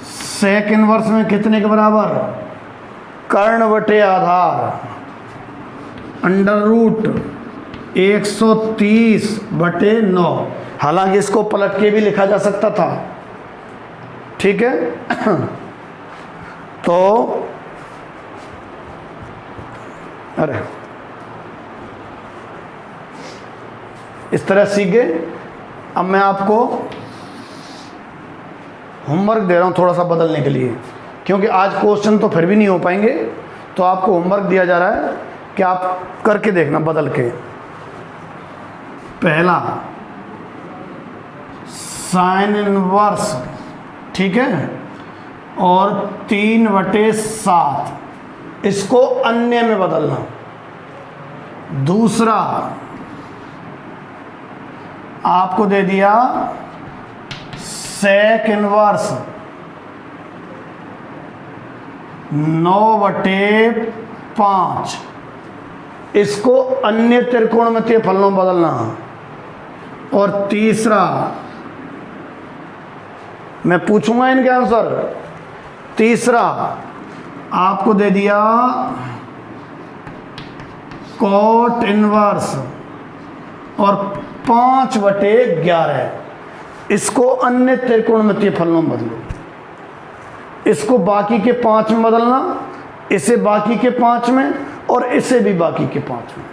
सेक इनवर्स में कितने के बराबर, कर्ण बटे आधार, √130/9। हालांकि इसको पलट के भी लिखा जा सकता था। ठीक है। तो अरे इस तरह सीख गए। अब मैं आपको होमवर्क दे रहा हूँ थोड़ा सा बदलने के लिए, क्योंकि आज क्वेश्चन तो फिर भी नहीं हो पाएंगे, तो आपको होमवर्क दिया जा रहा है कि आप करके देखना बदल के। पहला, साइन इनवर्स, ठीक है, और 3/7, इसको अन्य में बदलना। दूसरा आपको दे दिया सेक इनवर्स 9/5, इसको अन्य त्रिकोणमितीय फलनों में बदलना। और तीसरा, मैं पूछूंगा इनके आंसर, तीसरा आपको दे दिया कोट इनवर्स और 5/11, इसको अन्य त्रिकोणमितीय फलनों में बदलो। इसको बाकी के 5 में बदलना, इसे बाकी के 5 में, और इसे भी बाकी के 5 में।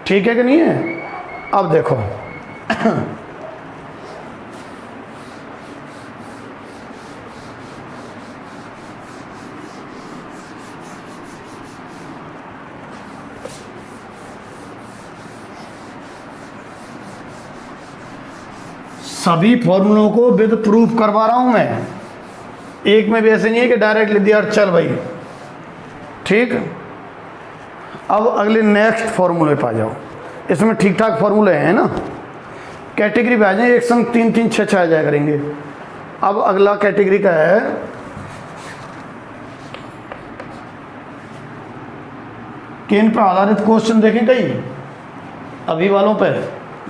ठीक है कि नहीं है। अब देखो सभी फॉर्मूलों को विद प्रूफ करवा रहा हूं मैं, एक में भी ऐसे नहीं है कि डायरेक्ट लिख दिया चल भाई। ठीक। अब अगले नेक्स्ट फॉर्मूले पे आ जाओ। इसमें ठीक ठाक फॉर्मूले हैं ना, कैटेगरी पे आ जाए, एक संग 3 3 6 6 आ जाया करेंगे। अब अगला कैटेगरी का है किन पर आधारित क्वेश्चन देखें, कई अभी वालों पे,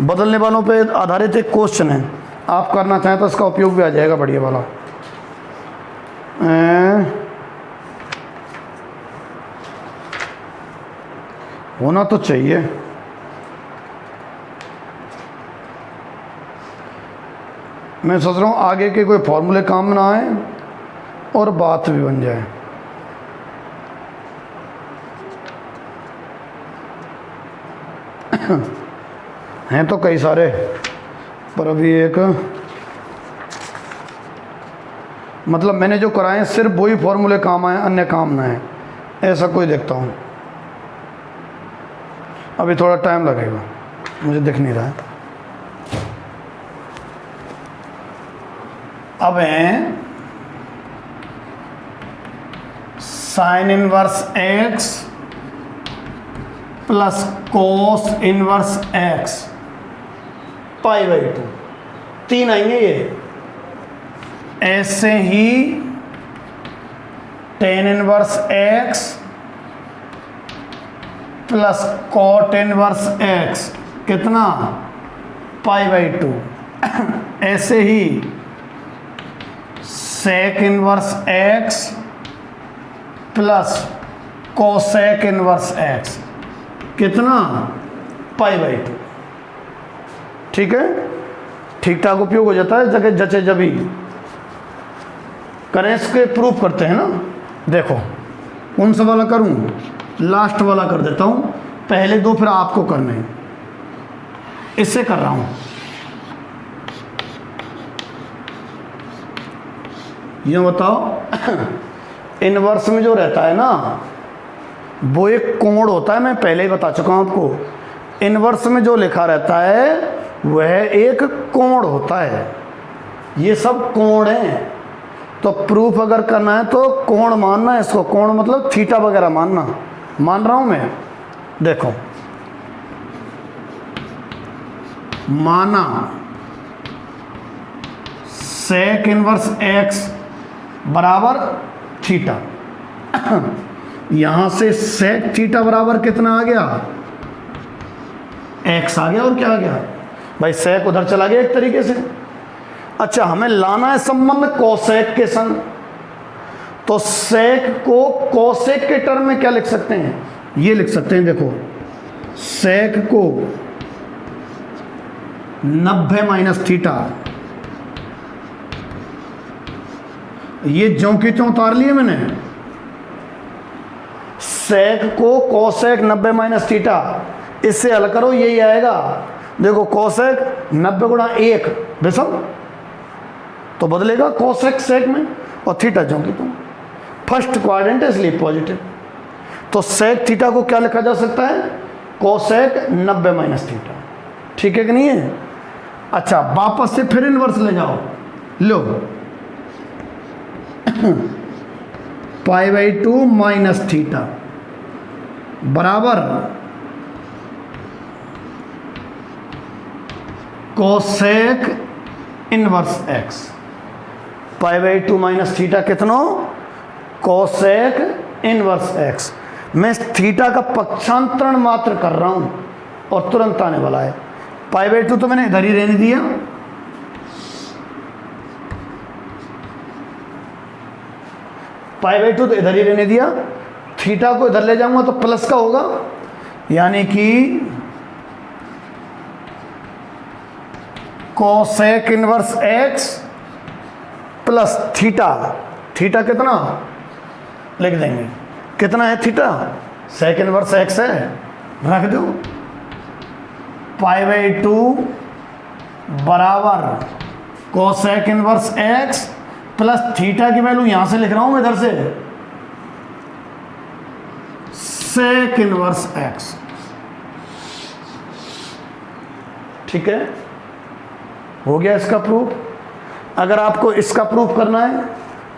बदलने वालों पे आधारित एक क्वेश्चन है। आप करना चाहें तो इसका उपयोग भी आ जाएगा, बढ़िया वाला। होना तो चाहिए। मैं सोच रहा हूँ आगे के कोई फॉर्मूले काम ना आए और बात भी बन जाए। हैं तो कई सारे, पर अभी एक, मतलब मैंने जो कराए सिर्फ वही फॉर्मूले काम आए, अन्य काम ना है, ऐसा कोई देखता हूँ। अभी थोड़ा टाइम लगेगा, मुझे दिख नहीं रहा है। अब हैं sine inverse x plus cos inverse x pi by 2, 3 आएंगे ये। ऐसे ही tan inverse x plus cot inverse x कितना, पाई बाई 2। ऐसे ही sec inverse x plus cosec inverse x कितना, पाई बाई 2। ठीक है, ठीक ठाक उपयोग हो जाता है जगह जचे जभी। करें इसके प्रूफ करते हैं ना। देखो कौन सा वाला करूं, लास्ट वाला कर देता हूं, पहले दो फिर आपको करने हैं। इससे कर रहा हूं, ये बताओ इनवर्स में जो रहता है ना वो एक कोण होता है, मैं पहले ही बता चुका हूं आपको। इनवर्स में जो लिखा रहता है वह एक कोण होता है, ये सब कोण हैं। तो प्रूफ अगर करना है तो कोण मानना है इसको, कोण मतलब थीटा वगैरह मानना, मान रहा हूं मैं। देखो माना सेक इनवर्स एक्स बराबर थीटा, यहां से सेक थीटा बराबर कितना आ गया, एक्स आ गया। और क्या आ गया भाई, सेक उधर चला गया एक तरीके से। अच्छा हमें लाना है संबंध कोसेक के संग, तो सेक को कोसेक के टर्म में क्या लिख सकते हैं, ये लिख सकते हैं। देखो सेक को 90 माइनस थीटा, ये ज्यों की त्यों उतार लिए मैंने। सेक को कोसेक 90 माइनस थीटा, इससे हल करो यही आएगा। देखो कोसेक 90 गुणा 1 बेसम, तो बदलेगा कोसेक सेक में, और थीटा ज्यों की त्यों। फर्स्ट क्वाड्रेंट है इसलिए पॉजिटिव। तो सेक थीटा को क्या लिखा जा सकता है, कोसेक 90 माइनस थीटा। ठीक है कि नहीं है। अच्छा वापस से फिर इनवर्स ले जाओ, लो पाई बाई 2 माइनस थीटा बराबर cosec inverse x. Pi by 2 minus theta कितनो, कोसेक इनवर्स एक्स। मैं थीटा का पक्षांतरण मात्र कर रहा हूं और तुरंत आने वाला है। पाई बाई 2 तो मैंने इधर ही रहने दिया, पाई बाई 2 तो इधर ही रहने दिया। थीटा को इधर ले जाऊंगा तो प्लस का होगा, यानी कि cosec inverse x plus theta. Theta कितना लिख देंगे, कितना है थीटा, सेक इनवर्स एक्स है, रख दो। पाई बाई 2 बराबर cosec inverse x plus theta की वैल्यू यहां से लिख रहा हूं मैं इधर से, सेक इनवर्स एक्स। ठीक है, हो गया इसका प्रूफ। अगर आपको इसका प्रूफ करना है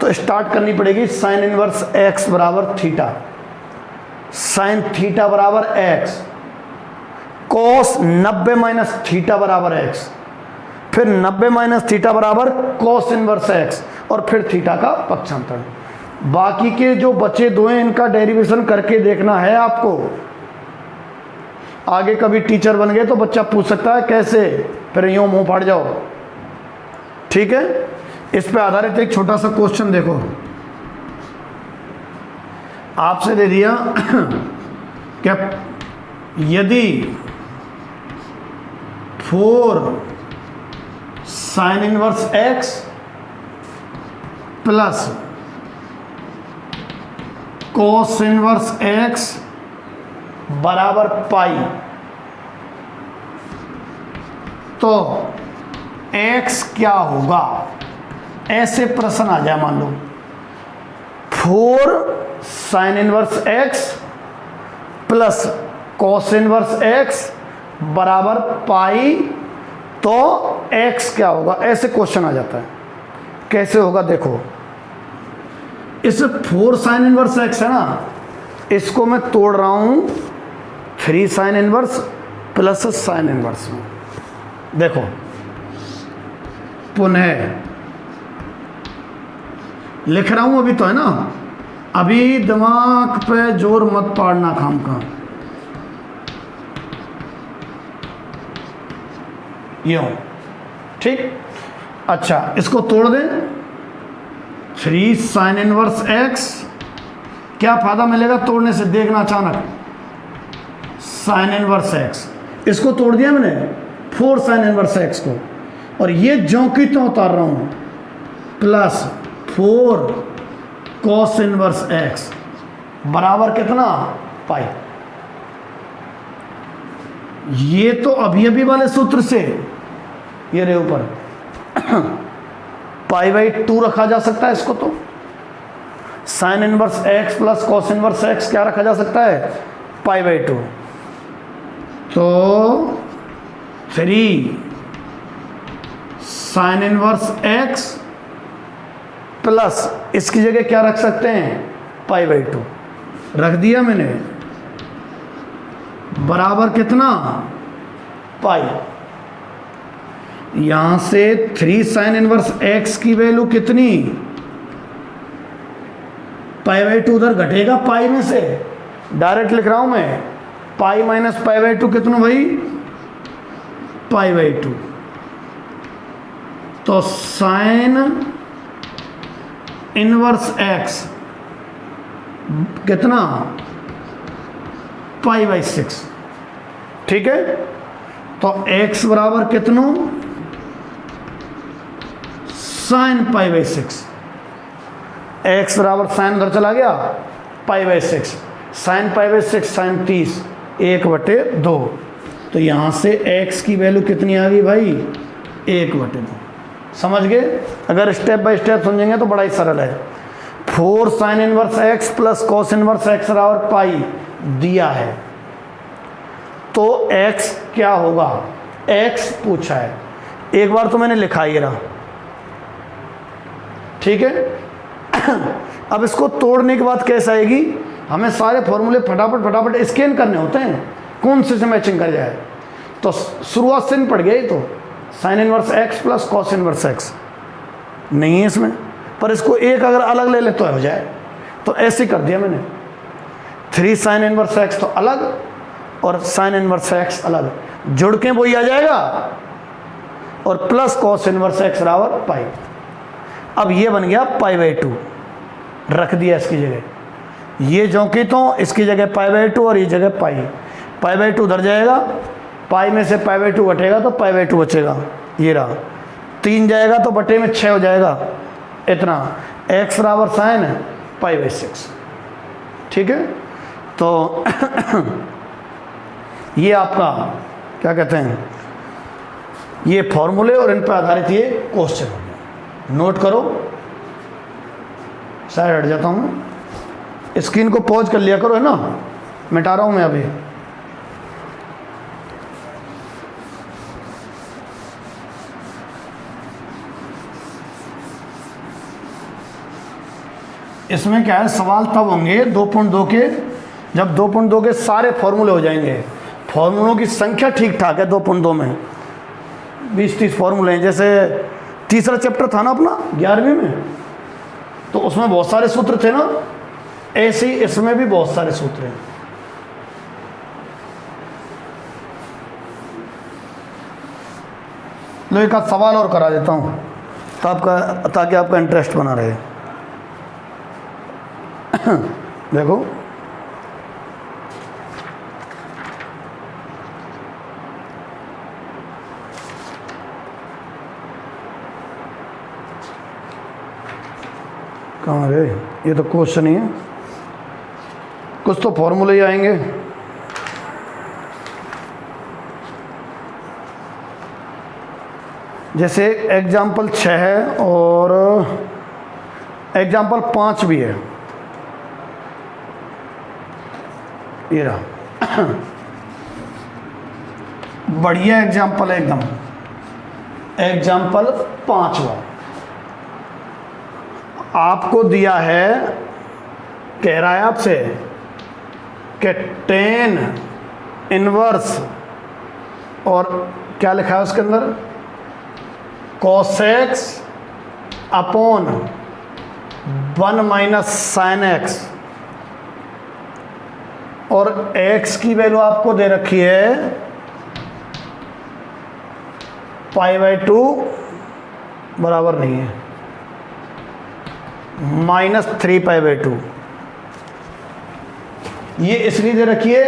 तो स्टार्ट करनी पड़ेगी साइन इनवर्स एक्स बराबर थीटा, साइन थीटा बराबर एक्स, कोस 90 माइनस थीटा बराबर एक्स, फिर 90 माइनस थीटा बराबर कोस इनवर्स एक्स, और फिर थीटा का पक्षांतर। बाकी के जो बचे दो हैं इनका डेरिवेशन करके देखना है आपको। आगे कभी टीचर बन गए तो बच्चा पूछ सकता है कैसे, फिर यूं मुंह फाड़ जाओ। ठीक है, इस पे आधारित एक छोटा सा क्वेश्चन देखो, आपसे दे दिया क्या, यदि 4 sign inverse x plus cos inverse x बराबर पाई, तो x क्या होगा, ऐसे प्रश्न आ जाए। मान लो 4 sine inverse x plus cos inverse x बराबर पाई, तो x क्या होगा, ऐसे क्वेश्चन आ जाता है। कैसे होगा देखो, इस 4 साइन इनवर्स एक्स है ना, इसको मैं तोड़ रहा हूँ 3 sine inverse plus sine inverse में। देखो पुनः लिख रहा हूँ अभी तो, है ना, अभी दिमाग पे जोर मत पाड़ना खाम का। यूं, ठीक। अच्छा, इसको तोड़ दें 3 साइन इनवर्स एक्स। क्या फायदा मिलेगा तोड़ने से, देखना अचानक, साइन इनवर्स एक्स। इसको तोड़ दिया मैंने 4 साइन इनवर्स एक्स को, और ये ज्यों की त्यों उतार रहा हूं, प्लस 4 कॉस इनवर्स एक्स बराबर कितना, पाई। ये तो अभी अभी वाले सूत्र से, ये रहे ऊपर पाई बाई 2 रखा जा सकता है इसको। तो sign inverse x plus cos inverse x क्या रखा जा सकता है, पाई बाई 2। तो 3 साइन इनवर्स एक्स प्लस इसकी जगह क्या रख सकते हैं, पाई बाई 2 रख दिया मैंने, बराबर कितना, पाई। यहां से 3 साइन इनवर्स एक्स की वैल्यू कितनी, पाई बाई 2 उधर घटेगा पाई में से, डायरेक्ट लिख रहा हूं मैं, पाई माइनस पाई बाई 2 कितना भाई, पाई बाई 2। तो साइन इनवर्स एक्स कितना, पाई बाई 6, ठीक है। तो x बराबर कितना, साइन पाई बाई 6। x बराबर साइन उधर चला गया, pi by 6, sine pi by 6 sine 30, 1/2। तो यहां से x की वैल्यू कितनी आ गई भाई, 1/2। समझ गए। अगर स्टेप बाय स्टेप समझेंगे तो बड़ा ही सरल है। 4 sign inverse x plus cos inverse x बराबर पाई दिया है, तो x क्या होगा, x पूछा है। एक बार तो मैंने लिखा ही रहा, ठीक है। अब इसको तोड़ने के बाद कैसे आएगी, हमें सारे फॉर्मूले फटाफट स्कैन करने होते हैं, कौन से मैचिंग कर जाए। तो शुरुआत से नहीं पड़ गया, तो sign inverse x plus cos inverse x नहीं है इसमें, पर इसको एक अगर अलग ले ले तो हो जाए। तो ऐसे कर दिया मैंने, 3 साइन इनवर्स एक्स तो अलग और साइन इनवर्स एक्स अलग, जुड़ के वही आ जाएगा, और प्लस कॉस इनवर्स एक्स बराबर पाई। अब ये बन गया पाई बाई 2, रख दिया इसकी जगह, ये जो कि तो इसकी जगह पाई बाई 2 और ये जगह पाई बाई 2 उधर जाएगा, पाई में से पाई बाई 2 घटेगा तो पाई बाई 2 बचेगा, ये रहा। 3 जाएगा तो बटे में 6 हो जाएगा, इतना। x बराबर साइन पाई बाई 6, ठीक है। तो ये आपका क्या कहते हैं, ये फॉर्मूले और इन पर आधारित ये क्वेश्चन हो गया। नोट करो, साइड हट जाता हूँ मैं, स्क्रीन को पॉज कर लिया करो, है ना, मिटा रहा हूँ मैं अभी। इसमें क्या है, सवाल तब होंगे 2.2 के, जब 2.2 के सारे फॉर्मूले हो जाएंगे। फॉर्मूलों की संख्या ठीक ठाक है 2.2 में, 20-30 फॉर्मूले हैं। जैसे तीसरा चैप्टर था ना अपना 11वीं में, तो उसमें बहुत सारे सूत्र थे ना, ऐसे ही इसमें भी बहुत सारे सूत्र हैं। लो एक आध सवाल और करा देता हूँ तो ताकि आपका इंटरेस्ट बना रहे। देखो, कहाँ गए, ये तो क्वेश्चन ही है, कुछ तो फॉर्मूले ही आएंगे। जैसे एग्जाम्पल 6 है और एग्जाम्पल 5 भी है, ये रहा। बढ़िया एग्जाम्पल है एकदम, एग्जाम्पल 5वां। आपको दिया है कह रहा है आपसे कि टेन इनवर्स और क्या लिखा है उसके अंदर, cos x upon 1 minus sine x, और x की वैल्यू आपको दे रखी है π/2 बराबर नहीं है -3π/2। ये इसलिए दे रखी है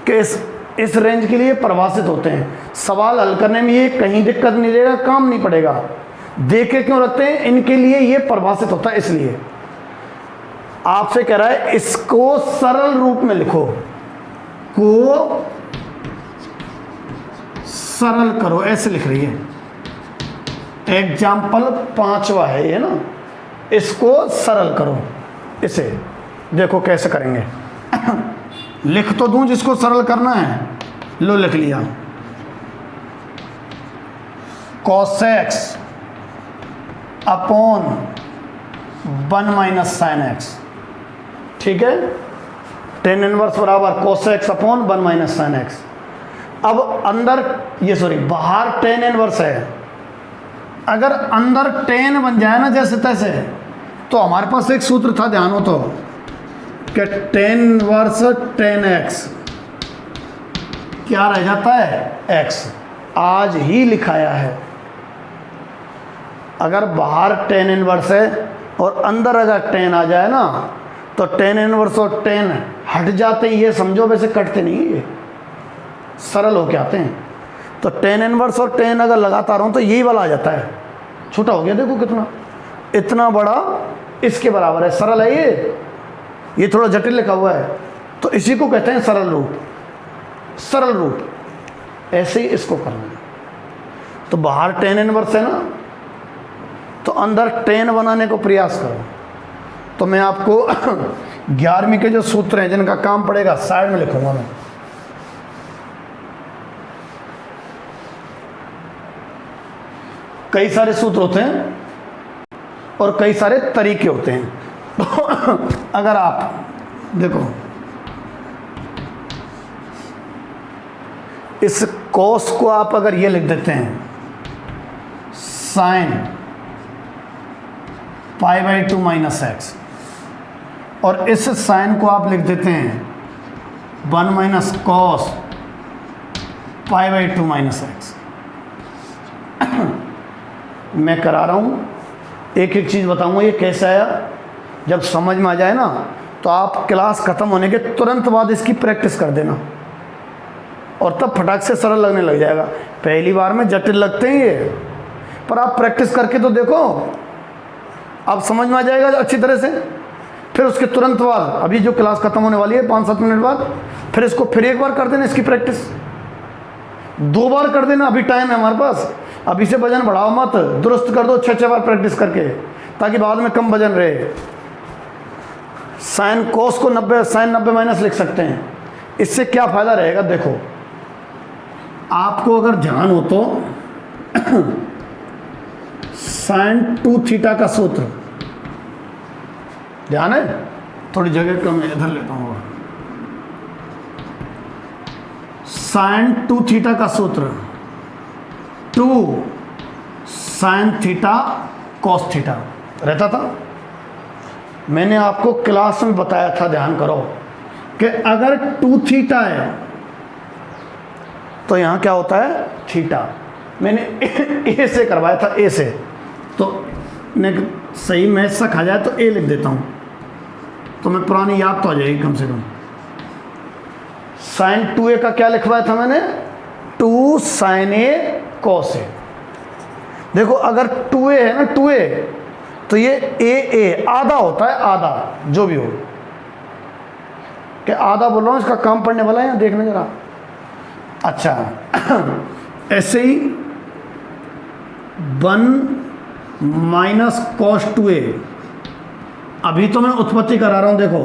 कि इस रेंज के लिए परिभाषित होते हैं। सवाल हल करने में ये कहीं दिक्कत नहीं देगा, काम नहीं पड़ेगा। देखे क्यों रखते हैं, इनके लिए ये परिभाषित होता है। इसलिए आपसे कह रहा है इसको सरल रूप में लिखो, को सरल करो, ऐसे लिख रही है। एग्जाम्पल 5वां है ये ना, इसको सरल करो। इसे देखो कैसे करेंगे। लिख तो दूं जिसको सरल करना है, लो लिख लिया। Cos x upon 1 minus sine x, ठीक है। टेन इनवर्स बराबर कोसेक्स अपॉन 1 माइनस साइन एक्स। अब अंदर बाहर टेन इनवर्स है, अगर अंदर टेन बन जाए ना जैसे तैसे, तो हमारे पास एक सूत्र था, ध्यान हो तो, कि टेन इनवर्स टेन एक्स क्या रह जाता है, एक्स। आज ही लिखाया है। अगर बाहर टेन इनवर्स है और अंदर अगर टेन आ जाए ना, तो टेन इनवर्स और टेन हट जाते हैं, ये समझो, वैसे कटते नहीं, ये सरल होके आते हैं। तो टेन इनवर्स और टेन अगर लगातार हो तो यही वाला आ जाता है। छोटा हो गया, देखो कितना, इतना बड़ा इसके बराबर है, सरल है ये थोड़ा जटिल लिखा हुआ है, तो इसी को कहते हैं सरल रूप। सरल रूप ऐसे ही इसको करना है। तो बाहर टेन इनवर्स है ना, तो अंदर टेन बनाने को प्रयास करो। तो मैं आपको 11वीं के जो सूत्र हैं जिनका काम पड़ेगा साइड में लिखूंगा मैं। कई सारे सूत्र होते हैं और कई सारे तरीके होते हैं। अगर आप देखो, इस कॉस को आप अगर ये लिख देते हैं साइन π/2 माइनस एक्स, और इस साइन को आप लिख देते हैं 1 माइनस कॉस π/2 माइनस एक्स। मैं करा रहा हूँ, एक एक चीज़ बताऊँगा ये कैसे आया। जब समझ में आ जाए ना, तो आप क्लास ख़त्म होने के तुरंत बाद इसकी प्रैक्टिस कर देना, और तब फटाक से सरल लगने लग जाएगा। पहली बार में जटिल लगते हैं ये, पर आप प्रैक्टिस करके तो देखो, आप समझ में आ जाएगा अच्छी तरह से। फिर उसके तुरंत बाद, अभी जो क्लास ख़त्म होने वाली है 5-7 मिनट बाद, फिर इसको फिर एक बार कर देना, इसकी प्रैक्टिस 2 बार कर देना। अभी टाइम है हमारे पास, अभी से वजन बढ़ाओ मत, दुरुस्त कर दो 6-6 बार प्रैक्टिस करके, ताकि बाद में कम वजन रहे। साइन कोस को 90 साइन 90 माइनस लिख सकते हैं। इससे क्या फ़ायदा रहेगा, देखो आपको अगर ध्यान हो तो साइन 2 थीटा का सूत्र ध्यान है, थोड़ी जगह कम है, इधर लेता हूँ। साइन 2 थीटा का सूत्र 2 साइन थीटा कॉस थीटा रहता था। मैंने आपको क्लास में बताया था, ध्यान करो, कि अगर 2 थीटा है तो यहाँ क्या होता है, थीटा। मैंने ए से करवाया था, ए से, तो सही मैथ सा खा जाए तो ए लिख देता हूँ, तो मैं पुरानी याद तो आ जाएगी कम से कम। साइन 2a का क्या लिखवाया था मैंने, 2 साइन ए कॉस ए। देखो अगर 2a है ना, 2a, तो ये ए आधा होता है, आधा जो भी हो, क्या आधा बोल रहा हूँ, इसका काम पढ़ने वाला है यहाँ देखने जरा। अच्छा ऐसे ही 1 माइनस कॉस 2a, अभी तो मैं उत्पत्ति करा रहा हूँ, देखो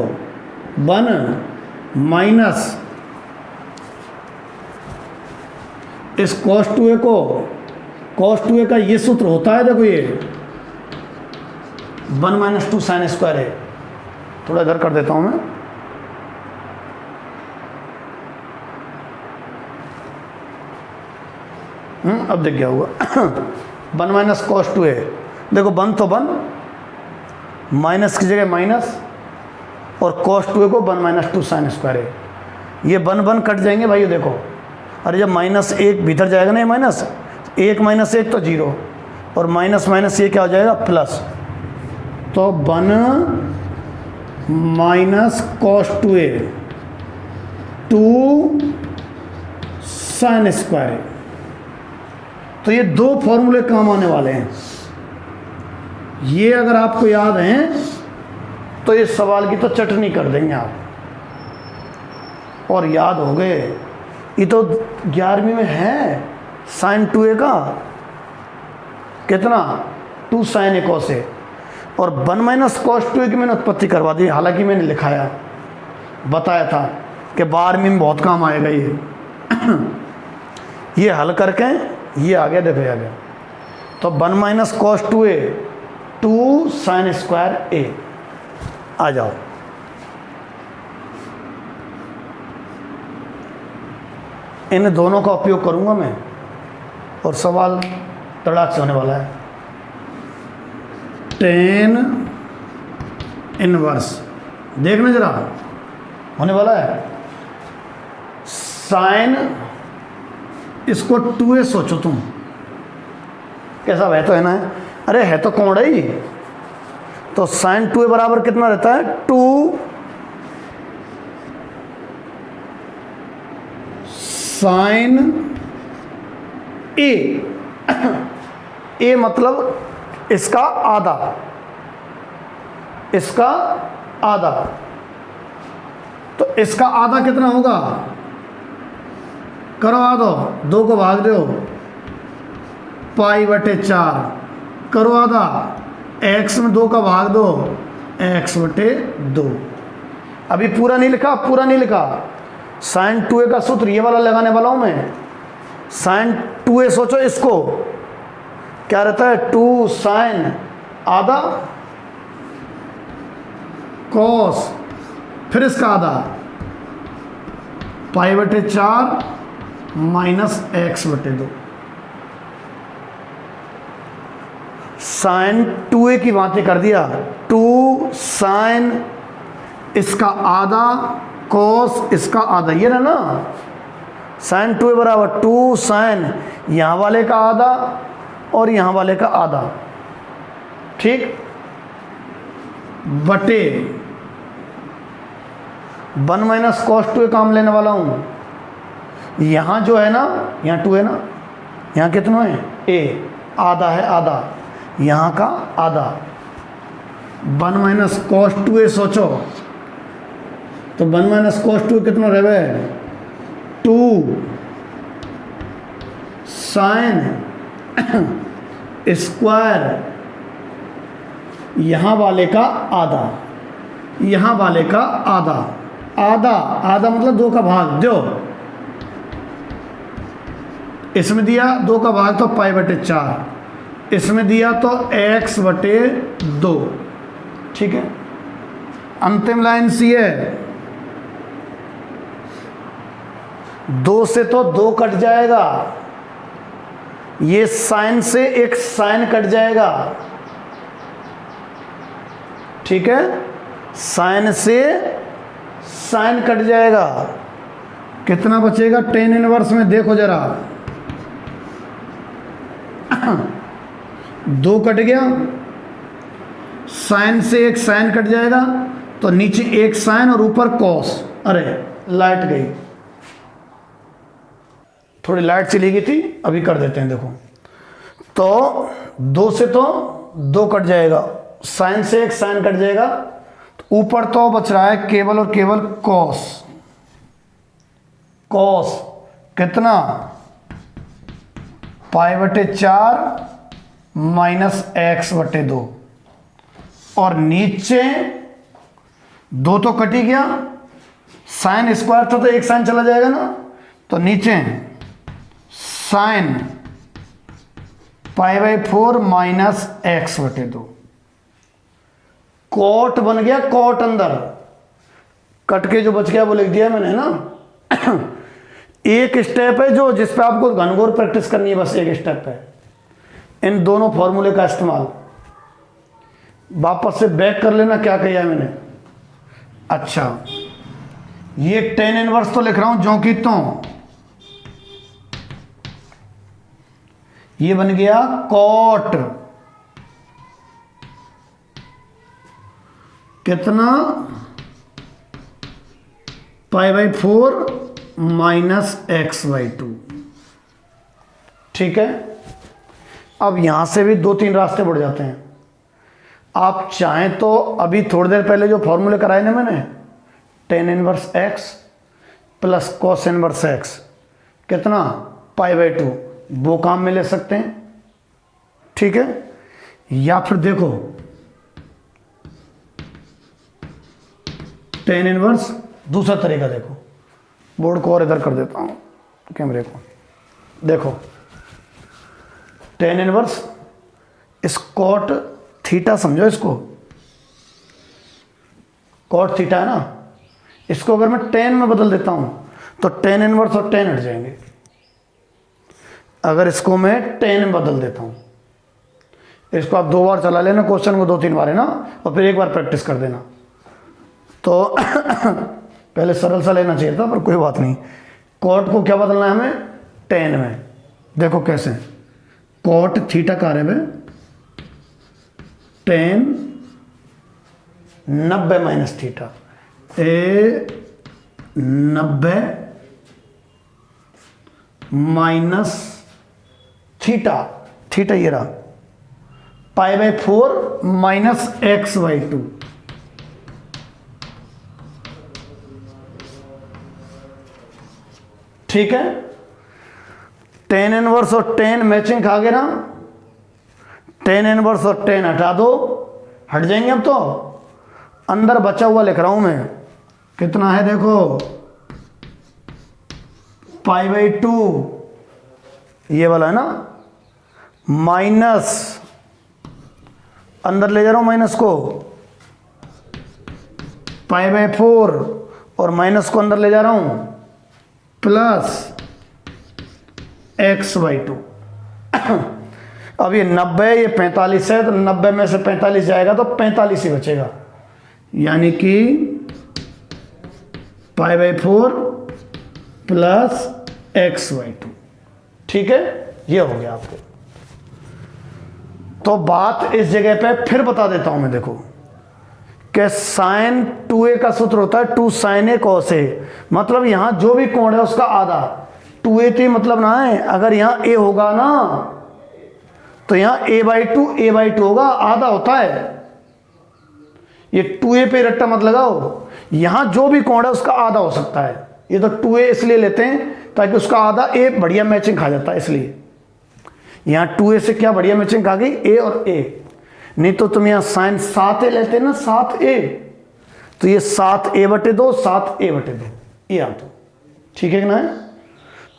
1 माइनस इस कॉस 2a को, कॉस 2a का ये सूत्र होता है, देखो ये 1 माइनस 2 साइन स्क्वायर है, थोड़ा इधर कर देता हूँ मैं। अब देख गया होगा। 1 माइनस कॉस 2 है, देखो 1 तो 1, माइनस की जगह माइनस, और कॉस 2 को 1 माइनस 2 साइन स्क्वायर है। ये 1 1 कट जाएंगे भाई, ये देखो। अरे जब -1 भीतर जाएगा ना, ये माइनस 1 माइनस 1 तो 0, और माइनस माइनस ये क्या हो जाएगा प्लस। तो 1 minus cos 2a 2 sine square है। तो ये 2 फॉर्मूले काम आने वाले हैं। ये अगर आपको याद हैं तो इस सवाल की तो चटनी कर देंगे आप, और याद हो गए। ये तो 11वीं में है, साइन 2a का कितना 2 साइन a cos a, और 1 माइनस कॉस 2a की मैंने उत्पत्ति करवा दी। हालांकि मैंने लिखाया, बताया था कि 12वीं में बहुत काम आएगा ये। ये हल करके ये आ गया, देखो आ गया। तो 1 minus cos 2a 2 sine square a। आ जाओ, इन दोनों का उपयोग करूंगा मैं, और सवाल तड़ाक से होने वाला है। टेन इनवर्स देखना जरा, होने वाला है। साइन, इसको 2a सोचो तुम, कैसा है तो है ना, अरे है तो कौन ही। तो साइन 2a बराबर कितना रहता है 2 साइन a। a मतलब इसका आधा, इसका आधा। तो इसका आधा कितना होगा, करो आधो, 2 को भाग दो, π/4 करो आधा, x में 2 का भाग दो, x/2। अभी पूरा नहीं लिखा, पूरा नहीं लिखा। साइन 2a का सूत्र ये वाला लगाने वाला हूं मैं। साइन 2a सोचो, इसको क्या रहता है 2 साइन आधा कॉस, फिर इसका आधा π/4 माइनस x/2। साइन 2a की बातें कर दिया, 2 साइन इसका आधा कॉस इसका आधा, ये ना ना। साइन 2a बराबर 2 साइन यहाँ वाले का आधा और यहाँ वाले का आधा, ठीक, बटे 1 माइनस कॉस 2a काम लेने वाला हूँ। यहाँ जो है ना, यहाँ 2 है ना, यहाँ कितना है a, आधा है आधा, यहाँ का आधा। 1 माइनस कॉस 2a सोचो, तो 1 माइनस कॉस 2 कितना रहे 2 साइन स्क्वायर यहाँ वाले का आधा, यहाँ वाले का आधा, आधा आधा मतलब 2 का भाग दो, इसमें दिया 2 का भाग तो π/4, इसमें दिया तो x/2, ठीक है। अंतिम लाइन सी है, 2 से तो 2 कट जाएगा, ये साइन से एक साइन कट जाएगा, ठीक है, साइन से साइन कट जाएगा। कितना बचेगा टेन इनवर्स में, देखो जरा 2 कट गया, साइन से एक साइन कट जाएगा, तो नीचे एक साइन और ऊपर कॉस। अरे लाइट गई, थोड़ी लाइट चली गई थी, अभी कर देते हैं। देखो तो 2 से तो 2 कट जाएगा, साइन से एक साइन कट जाएगा, तो ऊपर तो बच रहा है केवल और केवल कॉस। कॉस कितना π/4 माइनस x/2, और नीचे 2 तो कट ही गया, साइन स्क्वायर था तो एक साइन चला जाएगा ना, तो नीचे साइन π/4 माइनस x/2, कॉट बन गया कॉट अंदर, कट के जो बच गया वो लिख दिया मैंने, है ना। एक स्टेप है जो जिस पे आपको घनघोर प्रैक्टिस करनी है, बस एक स्टेप है। इन दोनों फॉर्मूले का इस्तेमाल वापस से बैक कर लेना, क्या किया है मैंने। अच्छा, ये tan इनवर्स तो लिख रहा हूं जो कि तो ये बन गया कॉट कितना, π/4 - x/2। ठीक है। अब यहां से भी 2-3 रास्ते बढ़ जाते हैं। आप चाहें तो अभी थोड़ी देर पहले जो फॉर्मूले कराए ना मैंने, tan inverse x plus cos inverse x कितना, π/2, वो काम में ले सकते हैं। ठीक है। या फिर देखो tan इनवर्स, दूसरा तरीका देखो, बोर्ड को और इधर कर देता हूं कैमरे को, देखो tan इनवर्स इस cot थीटा समझो, इसको cot थीटा है ना, इसको अगर मैं tan में बदल देता हूं तो tan इनवर्स और tan हट जाएंगे। अगर इसको मैं tan में बदल देता हूं, इसको आप 2 बार चला लेना क्वेश्चन को, 2-3 बार है ना, और फिर 1 बार प्रैक्टिस कर देना। तो पहले सरल सा लेना चाहिए था, पर कोई बात नहीं। कॉट को क्या बदलना है हमें, tan में। देखो कैसे, कॉट थीटा का है tan 90 - theta, 90 minus theta, theta ये रहा, π/4 - x/2। ठीक है। tan इनवर्स और tan मैचिंग खा गए ना, tan इनवर्स और tan हटा दो, हट जाएंगे। अब तो अंदर बचा हुआ लिख रहा हूं मैं, कितना है देखो, π/2 ये वाला है ना, माइनस, अंदर ले जा रहा हूं माइनस को, π/4 और माइनस को अंदर ले जा रहा हूं, प्लस x/2। अब ये 90, ये 45 है, तो 90 में से 45 जाएगा तो 45 ही बचेगा, यानी कि π/4 प्लस x/2। ठीक है, ये हो गया आपको। तो बात इस जगह पे फिर बता देता हूं मैं, देखो कि sin 2a का सूत्र होता है 2 sin a cos a, मतलब यहां जो भी कोण है उसका आधा। 2a तो मतलब ना है, अगर यहां a होगा ना तो यहां a/2 होगा, आधा होता है। ये 2a पे रट्टा मत लगाओ, यहां जो भी कोण है उसका आधा हो सकता है। ये तो 2a इसलिए लेते हैं ताकि उसका आधा a बढ़िया मैचिंग खा जाता है, इसलिए यहां 2a से क्या बढ़िया मैचिंग खा गई, a और a। नहीं तो तुम यहां sin 7a लेते ना, 7a, तो ये 7a/2 7a/2 ये आ तो ठीक है कि ना।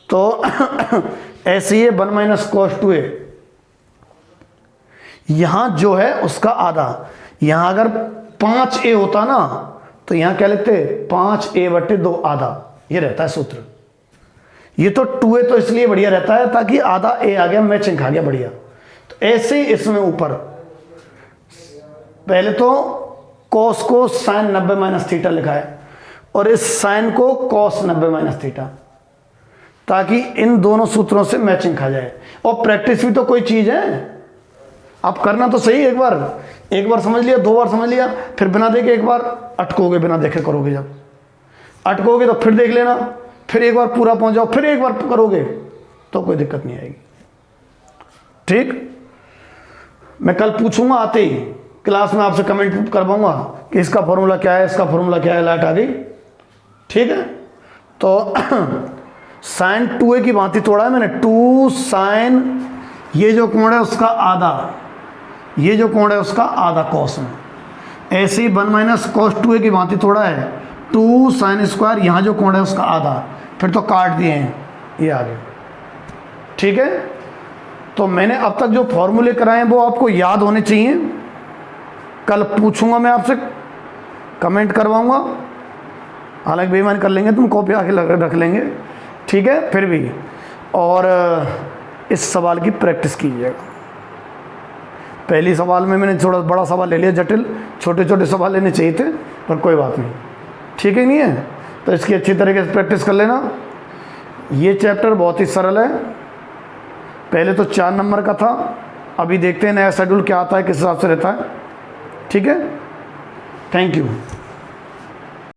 तो ऐसे ही 1 - cos 2a, यहां जो है उसका आधा। यहां अगर 5a होता ना तो यहां क्या लिखते, 5a/2 आधा, ये रहता है सूत्र। ये तो 2a तो इसलिए बढ़िया रहता है ताकि आधा a आ गया, मैचिंग खा गया बढ़िया। तो ऐसे ही इसमें ऊपर पहले तो cos को sin 90 - थीटा लिखा है और इस sin को cos 90 - थीटा, ताकि इन दोनों सूत्रों से मैचिंग खा जाए। और प्रैक्टिस भी तो कोई चीज है, आप करना तो सही, एक बार समझ लिया, 2 बार समझ लिया, फिर बिना देखे एक बार अटकोगे, बिना देखे करोगे। जब अटकोगे तो फिर देख लेना, फिर एक बार पूरा पहुंच जाओ, फिर एक बार करोगे तो कोई दिक्कत नहीं आएगी। ठीक, मैं कल पूछूंगा आते ही क्लास में, आपसे कमेंट करवाऊंगा कि इसका फॉर्मूला क्या है, इसका फॉर्मूला क्या है, लाइट आ गई। ठीक है। तो sin 2a की भांति तोड़ा है मैंने, 2 sin, ये जो कोण है उसका आधा, ये जो कोण है उसका आधा cos में। ऐसे ही 1 - cos 2a की भांति तोड़ा है, 2 sin², यहाँ जो कोण है उसका आधा, फिर तो काट दिए हैं, ये आ गए। ठीक है। तो मैंने अब तक जो फॉर्मूले कराए हैं वो आपको याद होने चाहिए। कल पूछूंगा मैं आपसे, कमेंट करवाऊंगा, हालांकि बेईमान कर लेंगे तुम, कॉपी आके रख लेंगे, ठीक है, फिर भी। और इस सवाल की प्रैक्टिस कीजिएगा। पहली सवाल में मैंने थोड़ा बड़ा सवाल ले लिया, जटिल, छोटे छोटे सवाल लेने चाहिए थे, पर कोई बात नहीं, ठीक है, नहीं है तो इसकी अच्छी तरीके से प्रैक्टिस कर लेना। ये चैप्टर बहुत ही सरल है, पहले तो 4 नंबर का था, अभी देखते हैं नया शेड्यूल क्या आता है, किस हिसाब से रहता है, ठीक है। Thank you.